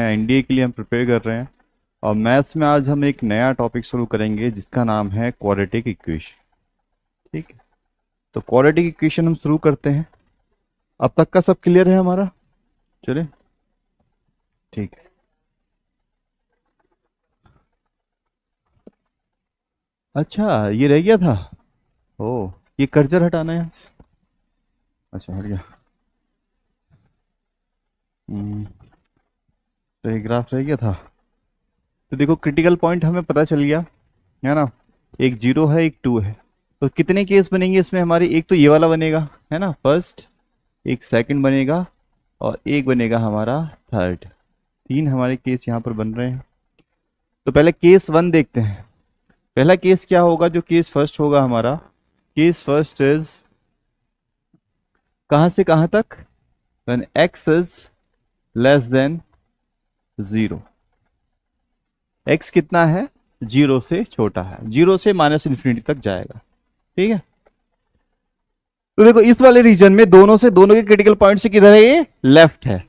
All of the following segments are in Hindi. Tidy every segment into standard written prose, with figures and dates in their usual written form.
एनडीए के लिए हम प्रिपेयर कर रहे हैं। और मैथ्स में आज हम एक नया टॉपिक शुरू करेंगे जिसका नाम है क्वाड्रेटिक इक्वेशन। ठीक है, तो क्वाड्रेटिक इक्वेशन हम शुरू करते हैं। अब तक का सब क्लियर है हमारा? चलिए, ठीक है। अच्छा, ये रह गया था। ओ, ये कर्सर हटाना है यहाँ से। अच्छा, हट गया। हम्म, तो ये ग्राफ रह गया था। तो देखो, क्रिटिकल पॉइंट हमें पता चल गया है ना। एक जीरो है, एक टू है। तो कितने केस बनेंगे इसमें हमारे? एक तो ये वाला बनेगा, है ना, फर्स्ट। एक सेकंड बनेगा और एक बनेगा हमारा थर्ड। तीन हमारे केस यहाँ पर बन रहे हैं। तो पहले केस वन देखते हैं। पहला केस क्या होगा? जो केस फर्स्ट होगा हमारा, केस फर्स्ट इज कहां से कहां तक? When x is less than zero. X कितना है? जीरो से छोटा है, जीरो से माइनस इन्फिनिटी तक जाएगा। ठीक है, तो देखो इस वाले रीजन में दोनों से, दोनों के क्रिटिकल पॉइंट से किधर है? ये लेफ्ट है।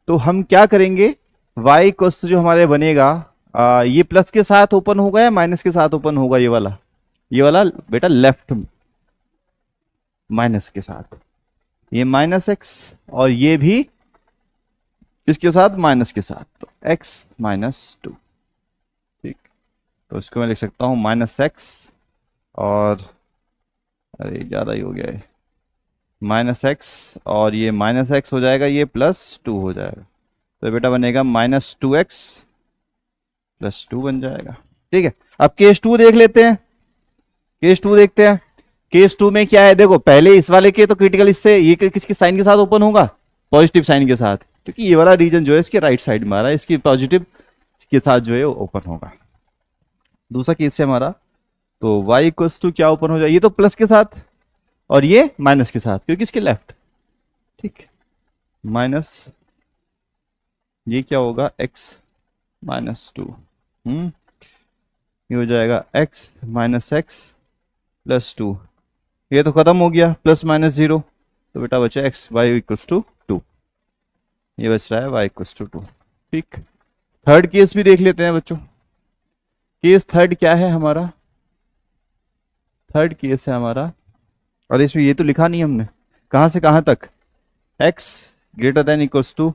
तो हम क्या करेंगे? y कोस जो हमारे बनेगा, ये प्लस के साथ ओपन होगा या माइनस के साथ ओपन होगा? ये वाला बेटा लेफ्ट माइनस के साथ। ये माइनस एक्स और ये भी किसके साथ? माइनस के साथ। तो x माइनस टू। ठीक, तो इसको मैं लिख सकता हूं माइनस एक्स और, अरे ज्यादा ही हो गया है, माइनस एक्स और ये माइनस एक्स हो जाएगा, ये प्लस टू हो जाएगा। तो बेटा बनेगा minus two x plus two बन जाएगा। ठीक है, अब केस टू देख लेते हैं। केस टू देखते हैं। केस टू में क्या है? देखो, पहले इस वाले के तो क्रिटिकल, इससे ये किसके साइन के साथ ओपन होगा? पॉजिटिव साइन के साथ, क्योंकि ये वाला रीजन जो है इसके राइट साइड में आ रहा है, इसकी पॉजिटिव के साथ जो है ओपन होगा। दूसरा केस है हमारा, तो y इक्वल्स टू क्या ओपन हो जाए? ये तो प्लस के साथ और ये माइनस के साथ, क्योंकि इसके लेफ्ट। ठीक, माइनस, ये क्या होगा? x minus two. ये हो जाएगा x minus x plus two. ये तो खत्म हो गया, प्लस माइनस जीरो। तो बेटा बचा x y equals to two. ये बच रहा है y इक्वल्स टू टू। ठीक, थर्ड केस भी देख लेते हैं बच्चों। केस थर्ड क्या है हमारा? थर्ड केस है हमारा, और इसमें ये तो लिखा नहीं हमने, कहां से कहां तक? x greater than equals to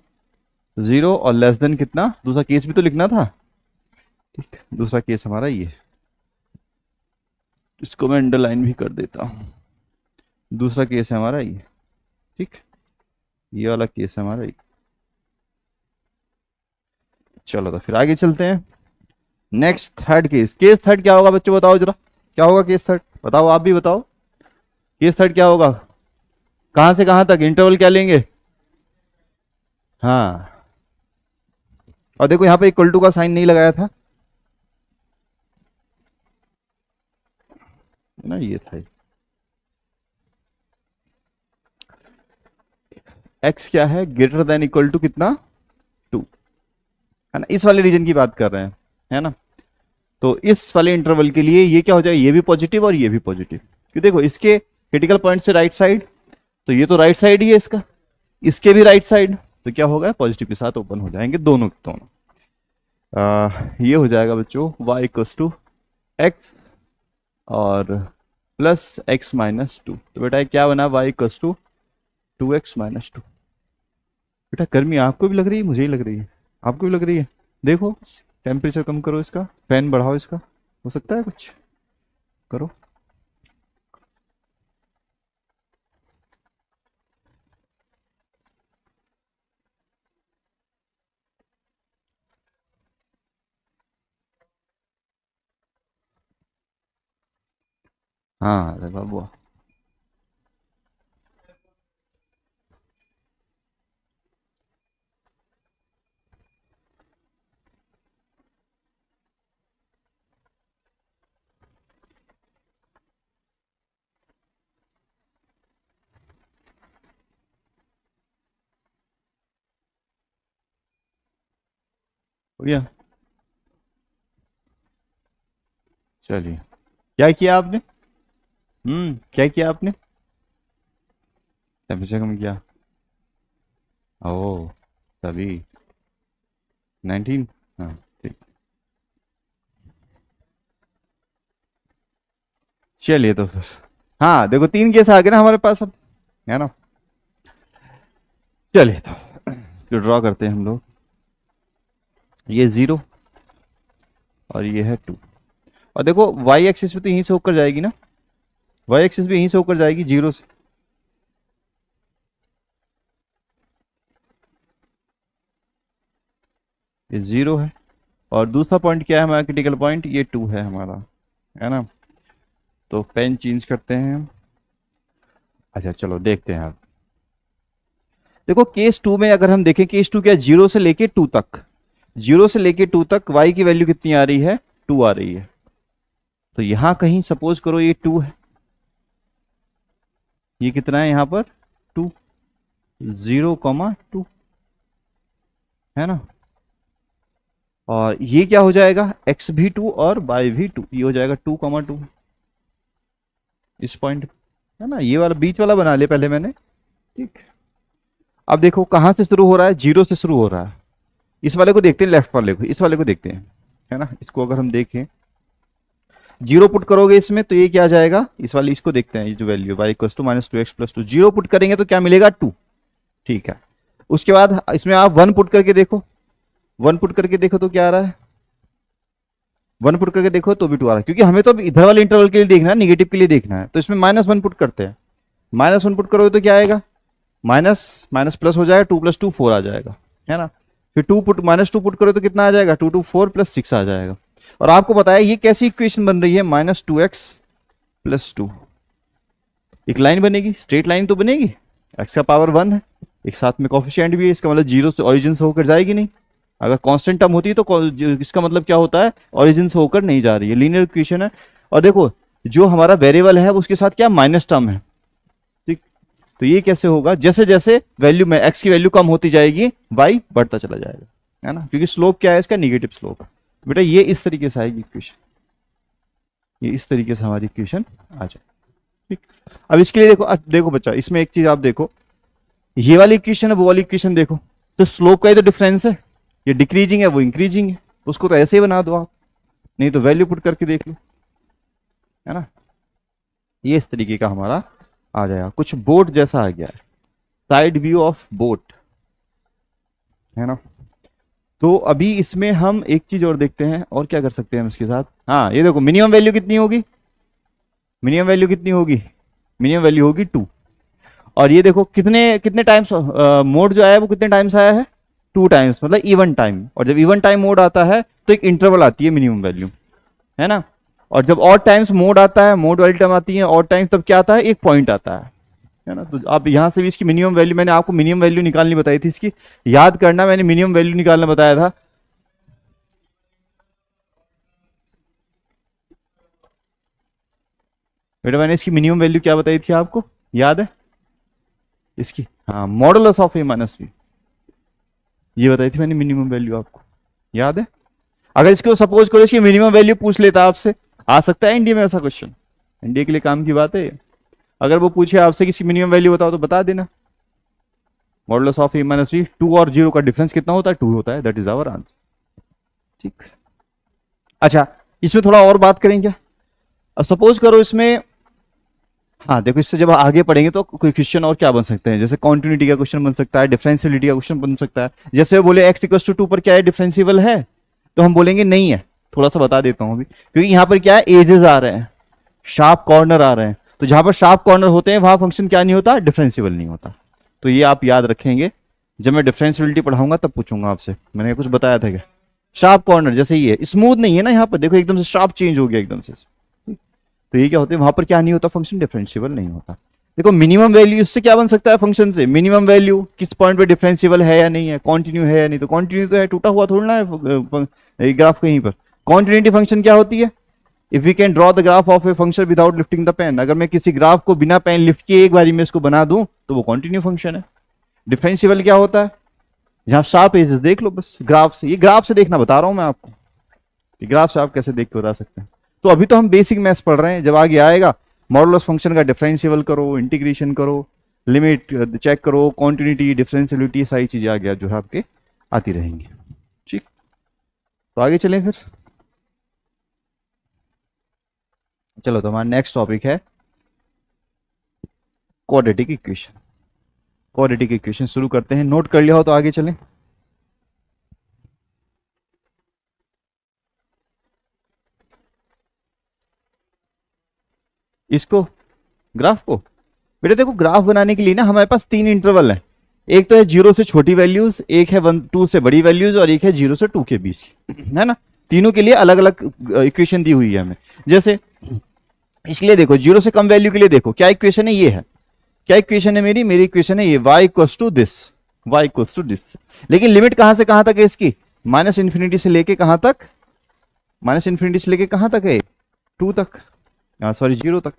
zero और लेस देन कितना? दूसरा केस भी तो लिखना था। ठीक, दूसरा केस हमारा ये, इसको मैं अंडरलाइन भी कर देता हूं। दूसरा केस है हमारा ये। ठीक, ये वाला केस है हमारा ये। चलो तो फिर आगे चलते हैं। Next third case. Case third क्या होगा बच्चों? बताओ जरा, क्या होगा केस थर्ड? बताओ, आप भी बताओ। केस थर्ड क्या होगा? कहां से कहां तक इंटरवल क्या लेंगे? हाँ, और देखो यहां पे इक्वल टू का साइन नहीं लगाया था ना, ये था। एक्स क्या है? ग्रेटर देन इक्वल टू कितना? टू, है ना। इस वाले रीजन की बात कर रहे हैं, है ना। तो इस वाले इंटरवल के लिए ये क्या हो जाएगा? ये भी पॉजिटिव और ये भी पॉजिटिव, क्योंकि देखो इसके क्रिटिकल पॉइंट से राइट साइड, तो ये तो राइट साइड ही है इसका, इसके भी राइट साइड, तो क्या होगा? पॉजिटिव के साथ ओपन हो जाएंगे दोनों के दोनों। ये हो जाएगा बच्चों y इक्वल्स टू एक्स और प्लस एक्स माइनस टू। तो बेटा ये क्या बना? y equals to two x minus two. बेटा गर्मी आपको भी लग रही है? मुझे ही लग रही है। आपको भी लग रही है? देखो, टेम्परेचर कम करो इसका, फैन बढ़ाओ इसका, हो सकता है कुछ करो। हाँ अरे बाबू, हो गया। चलिए, क्या किया आपने? क्या किया आपने? टेम्परेचर कम किया? ओ, तभी। 19, हाँ ठीक। चलिए तो फिर, हाँ देखो 3 केस आ गए ना हमारे पास अब, है ना। चलिए तो ड्रॉ करते हैं हम लोग, ये 0 और ये है 2। और देखो वाई एक्सिस पे तो यहीं से होकर जाएगी ना, वाई एक्सिस भी यहीं से होकर जाएगी 0 से। ये 0 है, और दूसरा पॉइंट क्या है हमारा क्रिटिकल पॉइंट, ये 2 है हमारा, है ना। तो पेन चेंज करते हैं हम। अच्छा चलो देखते हैं आप, देखो केस 2 में अगर हम देखें, केस 2 क्या, 0 से लेके 2 तक, 0 से लेके 2 तक y की वैल्यू कितनी आ रही है, 2 आ रही है। तो यहां कहीं सपोज करो ये 2 है, ये कितना है यहाँ पर 2, 0,2, है ना। और ये क्या हो जाएगा, x भी 2 और y भी 2, ये हो जाएगा 2,2 इस पॉइंट, है ना। ये वाला बीच वाला बना लिया पहले मैंने, ठीक। अब देखो कहां से शुरू हो रहा है, 0 से शुरू हो रहा है। इस वाले को देखते हैं, लेफ्ट वाले को, इस वाले को देखते हैं, है ना। इसको अगर हम देखें, 0 पुट करोगे इसमें तो ये क्या आ जाएगा, इस वाले इसको देखते हैं, ये जो value y equals to -2x + 2, 0 put करेंगे तो क्या मिलेगा 2, ठीक है। उसके बाद इसमें आप 1 पुट करके देखो, 1 पुट करके देखो तो क्या आ रहा है, 1 पुट करके देखो तो भी 2 आ रहा है, क्योंकि हमें तो अब इधर वाले इंटरवल के लिए देखना है, निगेटिव के लिए देखना है। तो इसमें -1 पुट करते हैं, -1 पुट करोगे तो क्या आएगा, माइनस माइनस प्लस हो जाएगा, 2 + 2 4 आ जाएगा, है ना। फिर -2 पुट करो तो कितना आ जाएगा, 2 2 4 + 6 आ जाएगा। और आपको बताया ये कैसी इक्वेशन बन रही है, -2x + 2, एक लाइन बनेगी, स्ट्रेट लाइन तो बनेगी, x का पावर 1 है, एक साथ में कोफिशिएंट भी है, इसका मतलब 0 से ओरिजिन से होकर जाएगी नहीं। अगर कांस्टेंट टर्म होती है तो इसका मतलब क्या होता है, ओरिजिन से होकर नहीं जा रही है, लीनियर इक्वेशन है। और देखो जो हमारा वेरिएबल है उसके साथ क्या माइनस टर्म है, ठीक। तो ये कैसे होगा, जैसे जैसे वैल्यू में x की वैल्यू कम होती जाएगी y बढ़ता चला जाएगा, है ना, क्योंकि स्लोप क्या है इसका, निगेटिव स्लोप है। बेटा ये इस तरीके से आएगी इक्वेशन, ये इस तरीके से हमारी इक्वेशन आ जाए, ठीक। अब इसके लिए देखो, देखो बच्चा इसमें एक चीज आप देखो, ये वाली इक्वेशन है वो वाली इक्वेशन देखो, तो स्लोप का ही तो डिफरेंस है, ये डिक्रीजिंग है वो इंक्रीजिंग है, तो उसको तो ऐसे ही बना दो आप, नहीं तो वैल्यू पुट करके देख लो, है ना। ये इस तरीके का हमारा आ जाएगा, कुछ बोट जैसा आ गया है, साइड व्यू ऑफ बोट, है ना। तो अभी इसमें हम एक चीज और देखते हैं, और क्या कर सकते हैं हम इसके साथ। हाँ ये देखो मिनिमम वैल्यू कितनी होगी, मिनिमम वैल्यू कितनी होगी, मिनिमम वैल्यू होगी 2। और ये देखो कितने कितने टाइम्स मोड जो आया है वो कितने टाइम्स आया है, 2 टाइम्स, मतलब इवन टाइम। और जब इवन टाइम मोड आता है तो एक इंटरवल आती है मिनिमम वैल्यू, है ना। और जब ऑड टाइम्स मोड आता है, मोड वाली टर्म आती है ऑड टाइम्स, तब क्या आता है, एक पॉइंट आता है ना। तो आप यहां से भी इसकी मिनिमम वैल्यू, मैंने आपको मिनिमम वैल्यू निकालनी बताई थी इसकी, याद करना, मैंने मिनिमम वैल्यू निकालना बताया था। बेटा मैंने इसकी मिनिमम वैल्यू क्या बताई थी आपको, याद है इसकी, हाँ मॉडुलस ऑफ a - b, ये बताई थी मैंने मिनिमम वैल्यू आपको, याद है। अगर इसको सपोज करो इसकी मिनिमम वैल्यू पूछ लेता आपसे, आ सकता है इंडिया में ऐसा क्वेश्चन, इंडिया के लिए काम की बात है। अगर वो पूछे आपसे किसी मिनिमम वैल्यू बताओ तो बता देना, मॉडुलस ऑफ a - b, 2 और 0 का डिफरेंस कितना होता है, 2 होता है, दैट इज आवर आंसर, ठीक। अच्छा इसमें थोड़ा और बात करें क्या, अब सपोज करो इसमें, हाँ देखो इससे जब आगे पढ़ेंगे तो कोई क्वेश्चन और क्या बन सकते हैं, जैसे कॉन्टिन्यूटी का क्वेश्चन बन सकता है, डिफरेंशियबिलिटी का क्वेश्चन बन सकता है। जैसे बोले x = 2 पर क्या है, डिफरेंशिबल है, तो हम बोलेंगे नहीं है। थोड़ा सा बता देता हूं अभी, क्योंकि यहाँ पर क्या है, एजेस आ रहे हैं, शार्प कॉर्नर आ रहे हैं, तो जहां पर शार्प कॉर्नर होते हैं वहां फंक्शन क्या नहीं होता, डिफरेंशिबल नहीं होता। तो ये आप याद रखेंगे, जब मैं डिफरेंशियबिलिटी पढ़ाऊंगा तब पूछूंगा आपसे, मैंने कुछ बताया था क्या, शार्प कॉर्नर जैसे ये स्मूथ नहीं है ना, यहाँ पर देखो एकदम से शार्प चेंज हो गया एकदम से, तो ये क्या होता है, वहां पर क्या नहीं होता, फंक्शन डिफरेंशियबल नहीं होता। देखो मिनिमम वैल्यू इससे क्या बन सकता है, फंक्शन से मिनिमम वैल्यू किस पॉइंट पे डिफरेंशियबल है या नहीं है, कॉन्टिन्यू है या नहीं, तो कॉन्टिन्यू तो है, टूटा हुआ थोड़ा है ग्राफ कहीं पर। कॉन्टिन्यूटी फंक्शन क्या होती है, if we can draw the graph of a function without lifting the pen, अगर मैं किसी ग्राफ को बिना पेन लिफ्ट किए एक बारी में इसको बना दूं तो वो कॉन्टिन्यू फंक्शन है। डिफरेंशियबल क्या होता है, जहां शार्प एजेस देख लो बस ग्राफ से, ये ग्राफ से देखना बता रहा हूं मैं आपको, ग्राफ से आप कैसे देख के बता सकते हैं। तो अभी तो हम बेसिक मैथ्स पढ़ रहे हैं, जब आगे आएगा मॉडुलस फंक्शन का डिफरेंशियल करो, इंटीग्रेशन करो, लिमिट चेक करो, कॉन्टिन्यूटी, डिफरेंशियलिटी, सारी चीजें आगे जो है आपके आती रहेंगी, ठीक। तो आगे चलें फिर। चलो, तो हमारा नेक्स्ट टॉपिक है क्वाड्रेटिक इक्वेशन। क्वाड्रेटिक इक्वेशन शुरू करते हैं। नोट कर लिया हो तो आगे चलें। इसको, ग्राफ को, बेटा देखो, ग्राफ बनाने के लिए ना हमारे पास 3 इंटरवल है। एक तो है 0 से छोटी वैल्यूज, एक है 1 2 से बड़ी वैल्यूज, और एक है 0 से 2 के बीच की, है ना। तीनों के लिए अलग अलग इक्वेशन दी हुई है हमें। जैसे इसके लिए देखो, 0 से कम वैल्यू के लिए देखो क्या इक्वेशन है, ये है। क्या इक्वेशन है मेरी इक्वेशन है ये, y equals to this, y equals to this. लेकिन लिमिट कहां से कहां तक है इसकी, माइनस इंफिनिटी से लेके कहां तक, माइनस इंफिनिटी से लेके कहां तक है, 2 तक, सॉरी 0 तक,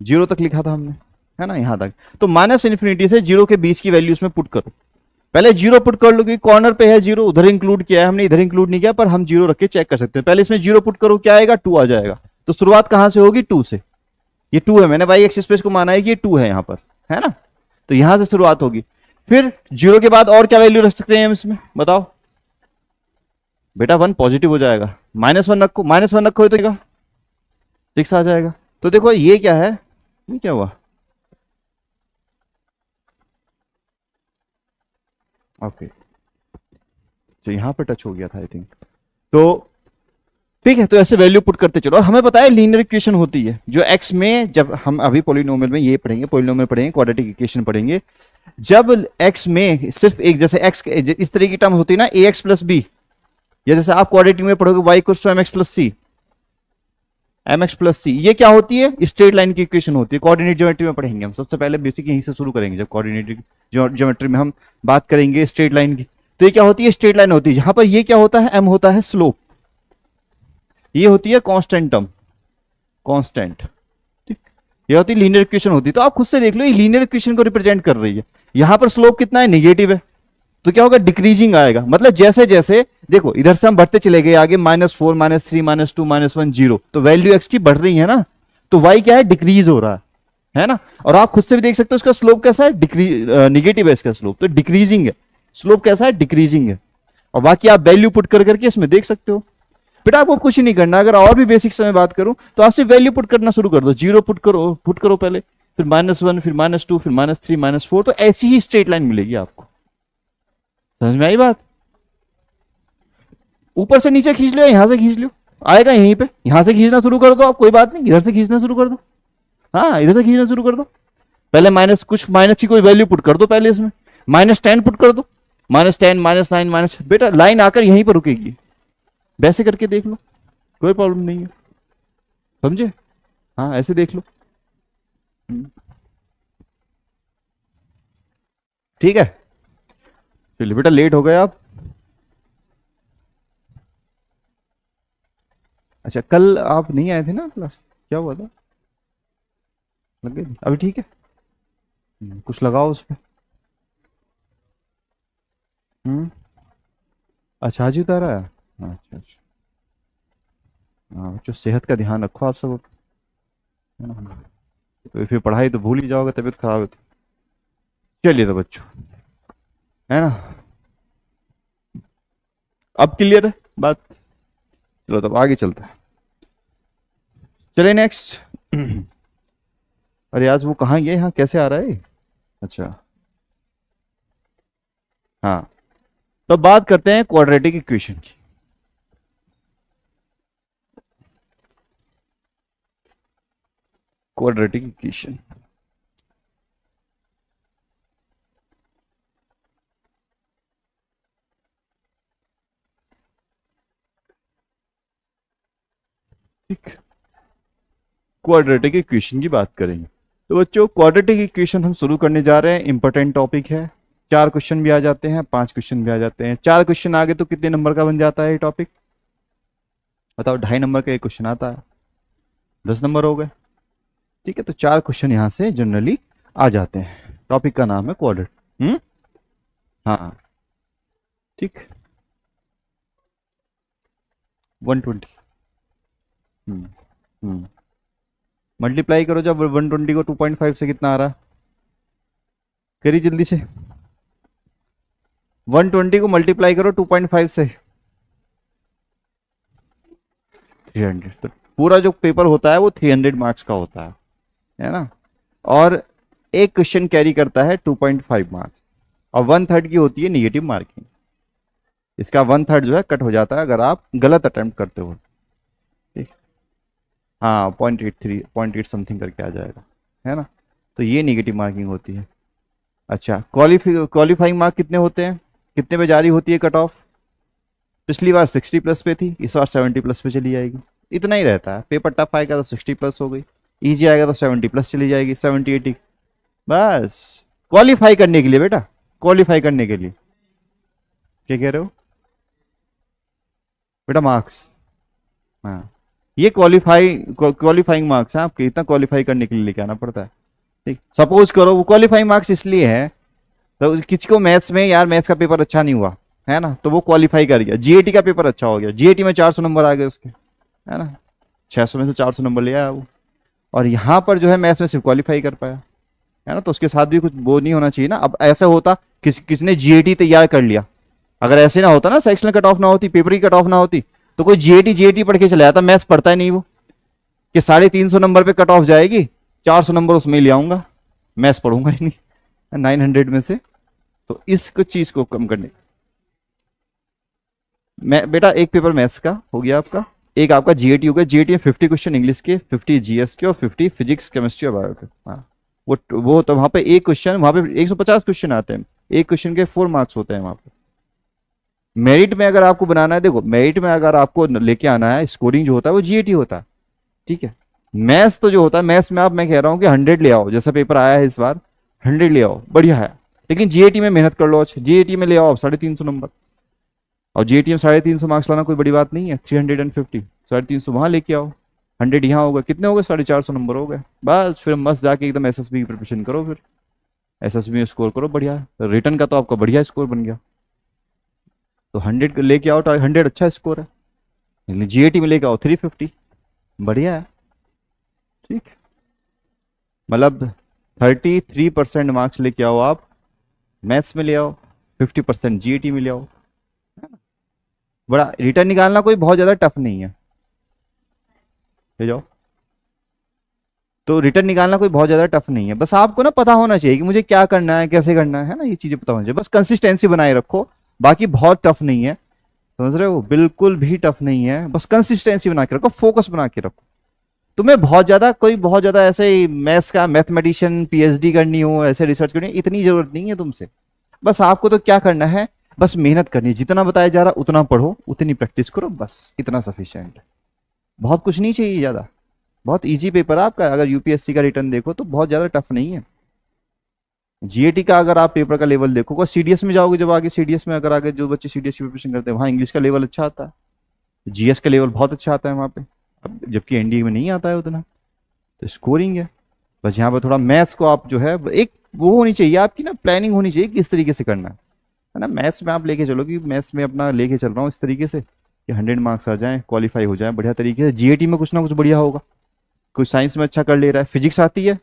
0 तक लिखा था हमने, है ना, यहां तक। तो माइनस इंफिनिटी से 0 के बीच की वैल्यूज में पुट करो। पहले 0 पुट कर लो, क्योंकि कॉर्नर पे है 0, उधर इंक्लूड किया है हमने, इधर इंक्लूड नहीं किया, पर हम 0 रख के चेक कर सकते हैं। पहले इसमें 0 पुट करो, क्या आएगा, 2 आ जाएगा। तो शुरुआत कहां से होगी, 2 से। ये 2 है, मैंने वाई एक्सिस पे इसको माना है कि ये 2 है यहां पर, है ना। तो यहां से शुरुआत होगी। फिर 0 के बाद और क्या वैल्यू रख सकते हैं हम इसमें, बताओ बेटा। 1 पॉजिटिव हो जाएगा, -1 रखो, -1 रखो तो 6 आ जाएगा। तो देखो ये क्या है, ये क्या हुआ, ओके, तो यहां पर टच हो गया था आई थिंक। तो ठीक है, तो ऐसे वैल्यू पुट करते चलो। और हमें पता है लीनियर इक्वेशन होती है जो x में, जब हम अभी पॉलिनोमियल में ये पढ़ेंगे, पॉलिनोमियल पढ़ेंगे, क्वाड्रेटिक इक्वेशन पढ़ेंगे, जब x में सिर्फ एक, जैसे x इस तरह की टर्म होती है ना, ax प्लस बी, या जैसे आप क्वाड्रेटिक में पढ़ोगे y equals to mx plus c, mx plus c, ये क्या होती है, स्ट्रेट लाइन की इक्वेशन होती है। कोऑर्डिनेट ज्योमेट्री में पढ़ेंगे हम, सबसे पहले बेसिक यहीं से शुरू करेंगे, जब कोऑर्डिनेट ज्योमेट्री में हम बात करेंगे स्ट्रेट लाइन की। तो ये क्या होती है, स्ट्रेट लाइन होती है। यहां पर ये क्या होता है, m होता है स्लोप, ये होती है कांस्टेंट टर्म, कांस्टेंट, ठीक। ये होती है लीनियर इक्वेशन होती है। तो आप खुद से देख लो, ये लीनियर इक्वेशन को रिप्रेजेंट कर रही है। यहां पर स्लोप कितना है, नेगेटिव है, तो क्या होगा, डिक्रीजिंग आएगा। मतलब जैसे जैसे देखो इधर से हम बढ़ते चले गए आगे, -4 -3 -2 -1 0, तो वैल्यू x की बढ़ रही है ना, तो y क्या है, डिक्रीज हो रहा है ना। और आप खुद से भी देख सकते हो इसका स्लोप कैसा है, निगेटिव है इसका स्लोप, तो डिक्रीजिंग है। स्लोप कैसा है, डिक्रीजिंग है। और बाकी आप वैल्यू पुट कर करके इसमें देख सकते हो। बेटा आपको कुछ नहीं करना, अगर और भी बेसिक से मैं बात करूं तो आपसे वैल्यू पुट करना शुरू कर दो। 0 पुट करो पहले, फिर -1, फिर -2, फिर -3 -4, तो ऐसी ही स्ट्रेट लाइन मिलेगी आपको। समझ में आई बात। ऊपर से नीचे खींच लो, यहां से खींच लो, आएगा यहीं पे। यहां से खींचना शुरू कर दो आप, कोई बात नहीं, इधर से खींचना शुरू कर दो, हाँ इधर से खींचना शुरू कर दो। पहले माइनस की कोई वैल्यू पुट कर दो, पहले इसमें -10 पुट कर दो, -10 -9 माइनस, बेटा लाइन आकर यहीं पर रुकेगी। वैसे करके देख लो, कोई प्रॉब्लम नहीं है, समझे। हाँ ऐसे देख लो, ठीक है। चलिए बेटा, लेट हो गए आप। अच्छा, कल आप नहीं आए थे ना क्लास, क्या हुआ था, लग गई अभी, ठीक है। कुछ लगाओ उस पर। अच्छा, आज ही उतारा है, अच्छा अच्छा। हाँ बच्चों, सेहत का ध्यान रखो आप सब, है ना। तो फिर पढ़ाई तो भूल ही जाओगे, तबीयत खराब है तो। चलिए तो बच्चों, है ना, अब क्लियर है बात। चलो तब आगे चलते हैं, चलिए नेक्स्ट। अरे आज वो कहाँ गए, यहाँ कैसे आ रहा है, अच्छा हाँ। तो बात करते हैं क्वाड्रेटिक इक्वेशन की। क्वाड्रेटिक इक्वेशन, ठीक, क्वाड्रेटिक इक्वेशन की बात करेंगे। तो बच्चों क्वाड्रेटिक इक्वेशन हम शुरू करने जा रहे हैं, इंपॉर्टेंट टॉपिक है। 4 क्वेश्चन भी आ जाते हैं, 5 क्वेश्चन भी आ जाते हैं। 4 क्वेश्चन आगे तो कितने नंबर का बन जाता है ये टॉपिक, बताओ। 2.5 नंबर का एक क्वेश्चन आता है, 10 नंबर हो गए, ठीक है। तो 4 क्वेश्चन यहां से जनरली आ जाते हैं। टॉपिक का नाम है क्वाड्रेट, हाँ ठीक, 120। मल्टीप्लाई करो जब 120 को 2.5 से, कितना आ रहा है, करिए जल्दी से। 120 को मल्टीप्लाई करो 2.5 से, 300। तो पूरा जो पेपर होता है वो 300 मार्क्स का होता है ना। और एक क्वेश्चन कैरी करता है 2.5 मार्क्स, और 1/3 की होती है निगेटिव मार्किंग। इसका 1/3 जो है कट हो जाता है अगर आप गलत अटेम्प्ट करते हो। ठीक, हाँ 0.83 0.8 समथिंग करके आ जाएगा, है ना। तो ये निगेटिव मार्किंग होती है। अच्छा, क्वालिफाइंग मार्क कितने होते हैं, कितने पे जारी होती है कट ऑफ? पिछली बार 60+ पे थी, इस बार 70+ पे चली जाएगी। इतना ही रहता है, पेपर टफ आएगा तो 60+ हो गई, इजी आएगा तो 70+ चली जाएगी, 70-80। बस क्वालिफाई करने के लिए बेटा, क्वालिफाई करने के लिए। क्या कह रहे हो बेटा? मार्क्स, हाँ ये क्वालिफाइंग मार्क्स है आपके, इतना क्वालिफाई करने के लिए लेके आना पड़ता है। ठीक, सपोज करो वो क्वालिफाइंग मार्क्स इसलिए है, तो किसी को मैथ्स में यार मैथ्स का पेपर अच्छा नहीं हुआ है ना, तो वो क्वालिफाई कर गया, जीएटी का पेपर अच्छा हो गया, जीएटी में 400 नंबर आ गए उसके, है ना, 600 में से 400 नंबर ले आया वो, और यहाँ पर जो है मैथ्स में सिर्फ क्वालिफाई कर पाया, है ना। तो उसके साथ भी कुछ वो नहीं होना चाहिए ना। अब ऐसा होता किसने जीएटी तैयार कर लिया, अगर ऐसे ना होता ना, सेक्शनल कट ऑफ ना होती, पेपर की कट ऑफ ना होती, तो कोई जीएटी पढ़ के चला जाता, मैथ्स पढ़ता ही नहीं वो, कि 350 नंबर पे कट ऑफ जाएगी, 400 नंबर उसमें ले आऊंगा, मैथ्स पढ़ूंगा ही नहीं 900 में से। तो इस कुछ चीज को कम करने, मैं बेटा एक पेपर मैथ्स का हो गया आपका, एक आपका जीएटी हो गया। जीएटी में 50 क्वेश्चन इंग्लिश के, 50 जीएस के और 50 फिजिक्स केमिस्ट्री और बायो के। हाँ वो तो वहां पे एक क्वेश्चन, वहां पे 150 क्वेश्चन आते हैं, एक क्वेश्चन के 4 मार्क्स होते हैं वहां पे। मेरिट में अगर आपको बनाना है, देखो मेरिट में अगर आपको लेके आना है, स्कोरिंग जो होता है वो जीएटी होता है, ठीक है। मैथ्स तो जो होता है, मैथ्स में आप, मैं कह रहा हूँ कि 100 ले आओ, जैसा पेपर आया है इस बार 100 ले आओ, बढ़िया है। लेकिन जीएटी में मेहनत कर लो, अच्छा जीएटी में ले आओ 350 नंबर, और जीएटी में 350 मार्क्स लाना कोई बड़ी बात नहीं है, 350 350 वहां लेके आओ, 100 यहाँ हो गए, कितने हो गए? 450 नंबर हो गए। बस फिर मस्त जाके एकदम एसएसबी की प्रिपरेशन करो, फिर एसएसबी में स्कोर करो बढ़िया, रिटर्न का तो आपका बढ़िया स्कोर बन गया। तो 100 लेके आओ, 100 अच्छा स्कोर है, लेकिन जीएटी में लेके आओ 350, बढ़िया है। ठीक, मतलब 33% मार्क्स लेके आओ आप, मैथ्स में ले आओ, 50% जीएटी में ले आओ, बड़ा। रिटर्न निकालना कोई बहुत ज्यादा टफ नहीं है, ले जाओ। तो रिटर्न निकालना कोई बहुत ज्यादा टफ नहीं है, बस आपको ना पता होना चाहिए कि मुझे क्या करना है, कैसे करना है ना, ये चीजें पता होना चाहिए, बस कंसिस्टेंसी बनाए रखो, बाकी बहुत टफ नहीं है, समझ रहे हो, बिल्कुल भी टफ नहीं है, बस कंसिस्टेंसी बना के रखो, फोकस बना के रखो। तुम्हें बहुत ज्यादा ऐसे मैथ्स का मैथमेटिशियन पीएचडी करनी हो, ऐसे रिसर्च करनी हो, इतनी जरूरत नहीं है तुमसे। बस आपको तो क्या करना है, बस मेहनत करनी है, जितना बताया जा रहा उतना पढ़ो, उतनी प्रैक्टिस करो, बस इतना सफिशिएंट है, बहुत कुछ नहीं चाहिए ज्यादा। बहुत इजी पेपर है आपका, अगर यूपीएससी का रिटर्न देखो तो बहुत ज्यादा टफ नहीं है। जीएटी का अगर आप पेपर का लेवल देखो, सीडीएस में जाओगे, जब आगे सीडीएस में अगर आगे जो बच्चे सीडीएस की प्रिपरेशन करते हैं, वहां इंग्लिश का लेवल अच्छा आता है, जीएस का लेवल बहुत अच्छा आता है वहां पे, अब जबकि एनडीए में नहीं आता है उतना। तो स्कोरिंग है, बस यहाँ पर थोड़ा मैथ्स को आप जो है एक वो होनी चाहिए आपकी ना, प्लानिंग होनी चाहिए किस तरीके से करना है ना। मैथ्स में आप लेके चलो कि मैथ्स में अपना लेके चल रहा हूँ इस तरीके से कि 100 मार्क्स आ जाएं, क्वालिफाई हो जाए बढ़िया तरीके से, जीएटी में कुछ ना कुछ बढ़िया होगा। कोई साइंस में अच्छा कर ले रहा है, फिजिक्स आती है,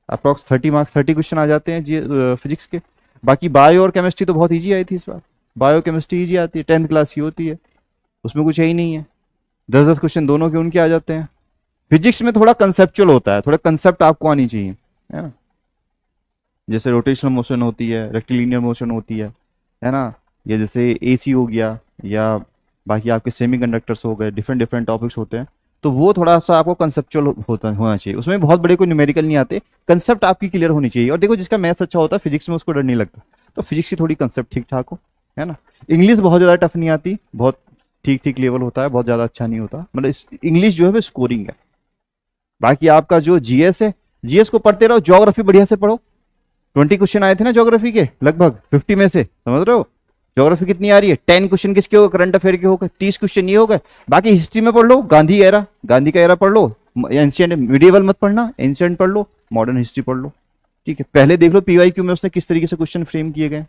अप्रॉक्स 30 मार्क्स 30 क्वेश्चन आ जाते हैं जी फिजिक्स के। बाकी बायो और केमिस्ट्री तो बहुत ईजी आई थी इस बार, बायो केमिस्ट्री ईजी आती है, 10th क्लास की होती है, उसमें कुछ है ही नहीं है, 10-10 क्वेश्चन दोनों के उनके आ जाते हैं। फिजिक्स में थोड़ा कंसेप्चुअल होता है, थोड़ा कंसेप्ट आपको आनी चाहिए, है ना, जैसे रोटेशनल मोशन होती है, रेक्टिलिनियर मोशन होती है ना, या जैसे एसी हो गया, या बाकी आपके सेमीकंडक्टर्स हो गए, डिफरेंट डिफरेंट टॉपिक्स होते हैं, तो वो थोड़ा सा आपको कंसेप्चुअल होना चाहिए, उसमें बहुत बड़े कोई न्यूमेरिकल नहीं आते, कंसेप्ट आपकी क्लियर होनी चाहिए। और देखो जिसका मैथ्स अच्छा होता है फिजिक्स में उसको डर नहीं लगता, तो फिजिक्स की थोड़ी कंसेप्ट ठीक ठाक हो, है ना। इंग्लिश बहुत ज़्यादा टफ नहीं आती, बहुत ठीक ठीक लेवल होता है, बहुत ज़्यादा अच्छा नहीं होता, मतलब इंग्लिश जो है वो स्कोरिंग है। बाकी आपका जो जीएस है, जीएस को पढ़ते रहो, ज्योग्राफी बढ़िया से पढ़ो, 20 क्वेश्चन आए थे ना ज्योग्राफी के लगभग 50 में से, समझ रहे हो। ज्योग्राफी कितनी आ रही है, 10 क्वेश्चन किसके हो गए, करंट अफेयर के हो गए, 30 क्वेश्चन ये हो गए। बाकी हिस्ट्री में पढ़ लो, गांधी का एरा पढ़ लो, एंशिएंट मिडिएवल मत पढ़ना, एंशिएंट पढ़ लो, मॉडर्न हिस्ट्री पढ़ लो, ठीक है। पहले देख लो पीवाईक्यू में उसने किस तरीके से क्वेश्चन फ्रेम किए गए,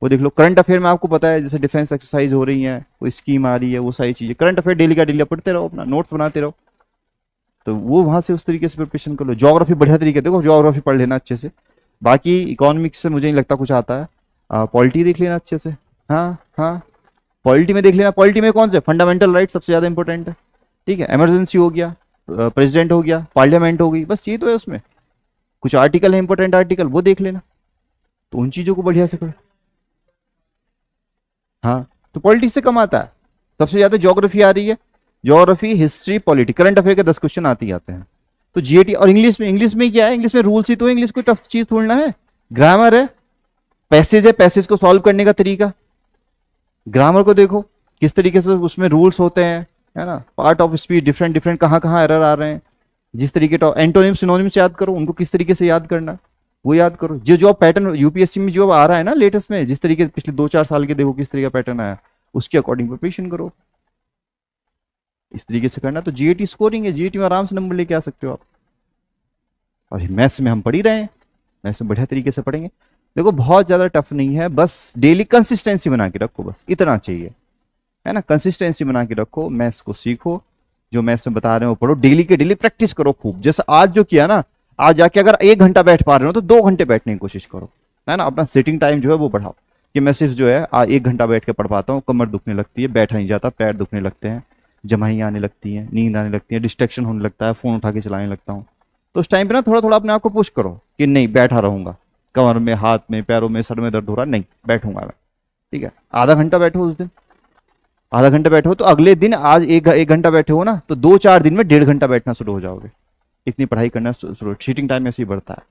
वो देख लो। करंट अफेयर में आपको पता है जैसे डिफेंस एक्सरसाइज हो रही है, कोई स्कीम आ रही है, वो सारी चीजें करंट अफेयर डेली का डेली पढ़ते रहो, अपना नोट्स बनाते रहो, तो वो वहां से उस तरीके से प्रिपरेशन कर लो। ज्योग्राफी बढ़िया तरीके, देखो ज्योग्राफी पढ़ लेना अच्छे से। बाकी इकोनॉमिक्स से मुझे नहीं लगता कुछ आता है, पॉलिटी देख लेना अच्छे से, हाँ हाँ, पॉलिटी में देख लेना, पॉलिटी में कौन से फंडामेंटल राइट सबसे ज्यादा इंपॉर्टेंट है, ठीक है, इमरजेंसी हो गया, प्रेसिडेंट हो गया, पार्लियामेंट हो गई, बस ये तो है उसमें। कुछ आर्टिकल है, इंपॉर्टेंट आर्टिकल, वो देख लेना, तो उन चीजों को बढ़िया से करो। हाँ, तो पॉलिटिक्स से कम आता है, सबसे ज्यादा ज्योग्राफी आ रही है, geography, history, polity, current affair के 10 क्वेश्चन आते ही आते हैं। तो जीएटी, और इंग्लिश में क्या है, इंग्लिश में रूल्स ही तो है, इंग्लिश कोई टफ चीज थोड़ना है, ग्रामर है, पैसेज है, पैसेज को सॉल्व करने का तरीका, ग्रामर को देखो किस तरीके से उसमें रूल्स होते हैं, है ना, part of speech, different different कहाँ कहाँ एरर आ रहे हैं, जिस तरीके का एंटोनिम सिनोनिम्स याद करो, उनको किस तरीके से याद करना, वो याद करो। जो जो पैटर्न यूपीएससी में जो आ रहा है ना लेटेस्ट में, जिस तरीके पिछले 2-4 साल के देखो किस तरीके का पैटर्न आया, उसके अकॉर्डिंग प्रिपरेशन करो, इस तरीके से करना। तो जीएटी स्कोरिंग है, जीएटी में आराम से नंबर लेके आ सकते हो आप। और मैथ्स में हम पढ़ ही रहे हैं, मैथ्स में बढ़िया तरीके से पढ़ेंगे। देखो बहुत ज्यादा टफ नहीं है, बस डेली कंसिस्टेंसी बना के रखो, बस इतना चाहिए, है ना, कंसिस्टेंसी बना के रखो, मैथ्स को सीखो, जो मैथ्स में बता रहे हो वो पढ़ो, डेली के डेली प्रैक्टिस करो खूब। जैसे आज जो किया ना, आज जाके अगर 1 घंटा बैठ पा रहे हो तो 2 घंटे बैठने की कोशिश करो, है ना, अपना सिटिंग टाइम जो है वो बढ़ाओ, कि मैं सिर्फ जो है 1 घंटा बैठ के पढ़ पाता हूँ, कमर दुखने लगती है, बैठा नहीं जाता, पैर दुखने लगते हैं, जमाई आने लगती है, नींद आने लगती है, डिस्ट्रैक्शन होने लगता है, फोन उठा के चलाने लगता हूँ। तो उस टाइम पे ना थोड़ा थोड़ा अपने आप को पुश करो कि नहीं बैठा रहूंगा, कमर में, हाथ में, पैरों में, सर में दर्द हो रहा, नहीं बैठूंगा मैं, ठीक है, आधा घंटा बैठो उस दिन, आधा घंटा बैठो तो अगले दिन, आज एक घंटा बैठे हो ना, तो 2-4 दिन में 1.5 घंटा बैठना शुरू हो जाओगे, इतनी पढ़ाई करना शुरू, चीटिंग टाइम ऐसे ही बढ़ता है।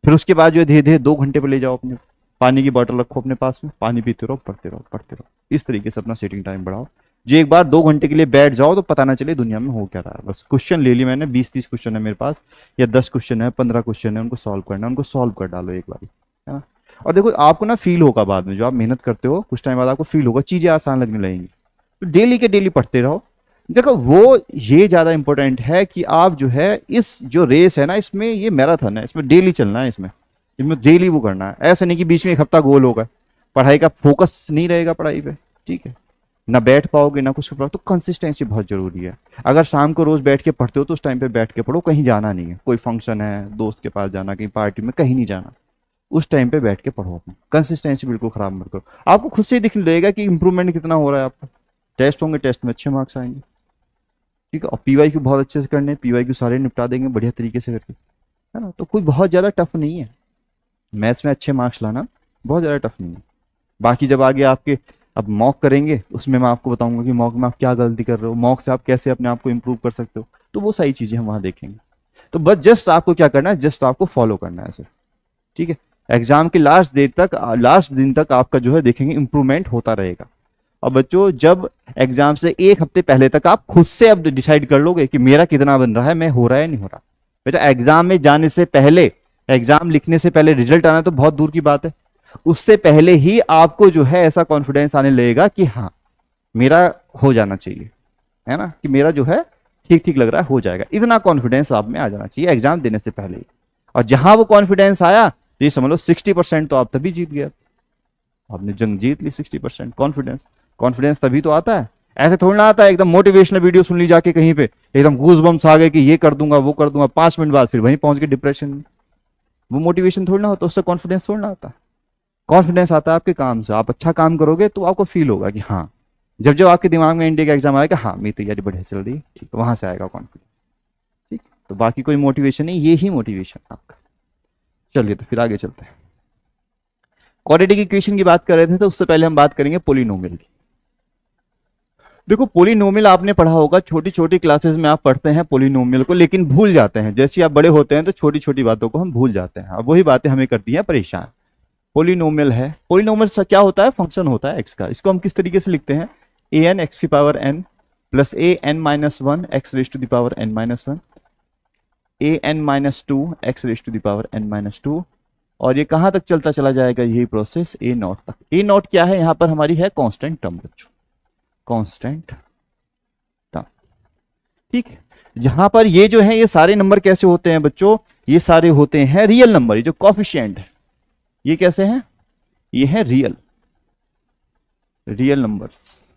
फिर उसके बाद जो है धीरे धीरे 2 घंटे पे ले जाओ अपने, पानी की बोतल रखो अपने पास में, पानी पीते रहो, पढ़ते रहो, पढ़ते रहो, इस तरीके से अपना सीटिंग टाइम बढ़ाओ। जो एक बार 2 घंटे के लिए बैठ जाओ तो पता ना चले दुनिया में हो क्या रहा है। बस क्वेश्चन ले ली मैंने, 20-30 क्वेश्चन है मेरे पास, या 10 क्वेश्चन है, 15 क्वेश्चन है, उनको सॉल्व करना है, उनको सॉल्व कर डालो एक बार, है ना। और देखो आपको ना फील होगा बाद में, जो आप मेहनत करते हो कुछ टाइम बाद आपको फील होगा, चीजें आसान लगने लगेंगी। तो डेली के डेली पढ़ते रहो। देखो वो ये ज्यादा इंपॉर्टेंट है कि आप जो है इस जो रेस है ना, इसमें ये मैराथन है, इसमें डेली चलना है, इसमें डेली वो करना है। ऐसा नहीं कि बीच में 1 हफ्ता गोल होगा, पढ़ाई का फोकस नहीं रहेगा पढ़ाई पे, ठीक है, ना बैठ पाओगे ना कुछ कर पाओगे। तो कंसिस्टेंसी बहुत जरूरी है। अगर शाम को रोज बैठ के पढ़ते हो तो उस टाइम पे बैठ के पढ़ो, कहीं जाना नहीं है, कोई फंक्शन है, दोस्त के पास जाना, कहीं पार्टी में, कहीं नहीं जाना, उस टाइम पे बैठ के पढ़ो अपनी। कंसिस्टेंसी बिल्कुल खराब मत करो, आपको खुद से ही दिखने लगेगा कि इंप्रूवमेंट कितना हो रहा है आपका। टेस्ट होंगे, टेस्ट में अच्छे मार्क्स आएंगे, ठीक है। और पीवाई क्यू बहुत अच्छे से करने, पीवाई क्यू सारे निपटा देंगे बढ़िया तरीके से करके, है ना। तो कोई बहुत ज्यादा टफ नहीं है, मैथ्स में अच्छे मार्क्स लाना बहुत ज्यादा टफ नहीं है। बाकी जब आगे आपके अब मॉक करेंगे, उसमें मैं आपको बताऊंगा कि मॉक में आप क्या गलती कर रहे हो, मॉक से आप कैसे अपने आप को इंप्रूव कर सकते हो, तो वो सारी चीजें हम वहां देखेंगे। तो बस जस्ट आपको क्या करना है, जस्ट आपको फॉलो करना है सिर्फ, ठीक है। एग्जाम के लास्ट दिन तक आपका जो है देखेंगे इंप्रूवमेंट होता रहेगा। और बच्चों जब एग्जाम से 1 हफ्ते पहले तक आप खुद से अब डिसाइड कर लोगे कि मेरा कितना बन रहा है, मैं हो रहा है नहीं हो रहा। बेटा एग्जाम में जाने से पहले, एग्जाम लिखने से पहले, रिजल्ट आना तो बहुत दूर की बात है, उससे पहले ही आपको जो है ऐसा कॉन्फिडेंस आने लगेगा कि हाँ मेरा हो जाना चाहिए, है ना, कि मेरा जो है ठीक ठीक लग रहा है, हो जाएगा। इतना कॉन्फिडेंस आप में आ जाना चाहिए एग्जाम देने से पहले ही। और जहां वो कॉन्फिडेंस आया, तो ये समझ लो 60% तो आप तभी जीत गए, आपने जंग जीत ली। 60% कॉन्फिडेंस, कॉन्फिडेंस तभी तो आता है, ऐसे थोड़ा ना आता है एकदम मोटिवेशनल वीडियो सुन ली जाके कहीं पे, एकदम गूज बम्स आ गए कि ये कर दूंगा वो कर दूंगा, 5 मिनट बाद फिर वहीं पहुंच गए डिप्रेशन में। वो मोटिवेशन थोड़ा ना होता, उससे कॉन्फिडेंस थोड़ा ना आता। कॉन्फिडेंस आता है आपके काम से, आप अच्छा काम करोगे तो आपको फील होगा कि हाँ, जब जब आपके दिमाग में इंडिया का एग्जाम आएगा, हाँ मेरी तैयारी बढ़िया चल रही है, ठीक है, वहां से आएगा कॉन्फिडेंस, ठीक। तो बाकी कोई मोटिवेशन नहीं, ये ही मोटिवेशन आपका। चलिए तो फिर आगे चलते हैं। क्वाड्रेटिक इक्वेशन की बात कर रहे थे, तो उससे पहले हम बात करेंगे पोलिनोमियल की। देखो पोलिनोमियल आपने पढ़ा होगा, छोटी छोटी क्लासेस में आप पढ़ते हैं पोलिनोमियल को, लेकिन भूल जाते हैं। जैसे आप बड़े होते हैं तो छोटी छोटी बातों को हम भूल जाते हैं, अब वही बातें हमें करती हैं परेशान। पोलिनोमियल है, पोलिनोमियल क्या होता है, फंक्शन होता है एक्स का। इसको हम किस तरीके से लिखते हैं, ए एन एक्स की power n plus a n minus one x raise to the power n minus one, a n minus two x raise to the power n minus two. और ये कहां तक चलता चला जाएगा, यही प्रोसेस ए नॉट तक। ए नॉट क्या है, यहां पर हमारी है कांस्टेंट टर्म बच्चों, कांस्टेंट टर्म, ठीक है। जहां पर ये जो है, ये सारे नंबर कैसे होते हैं बच्चों, ये सारे होते हैं रियल नंबर। ये जो कॉफिशिएंट है ये कैसे हैं, ये है real, real numbers,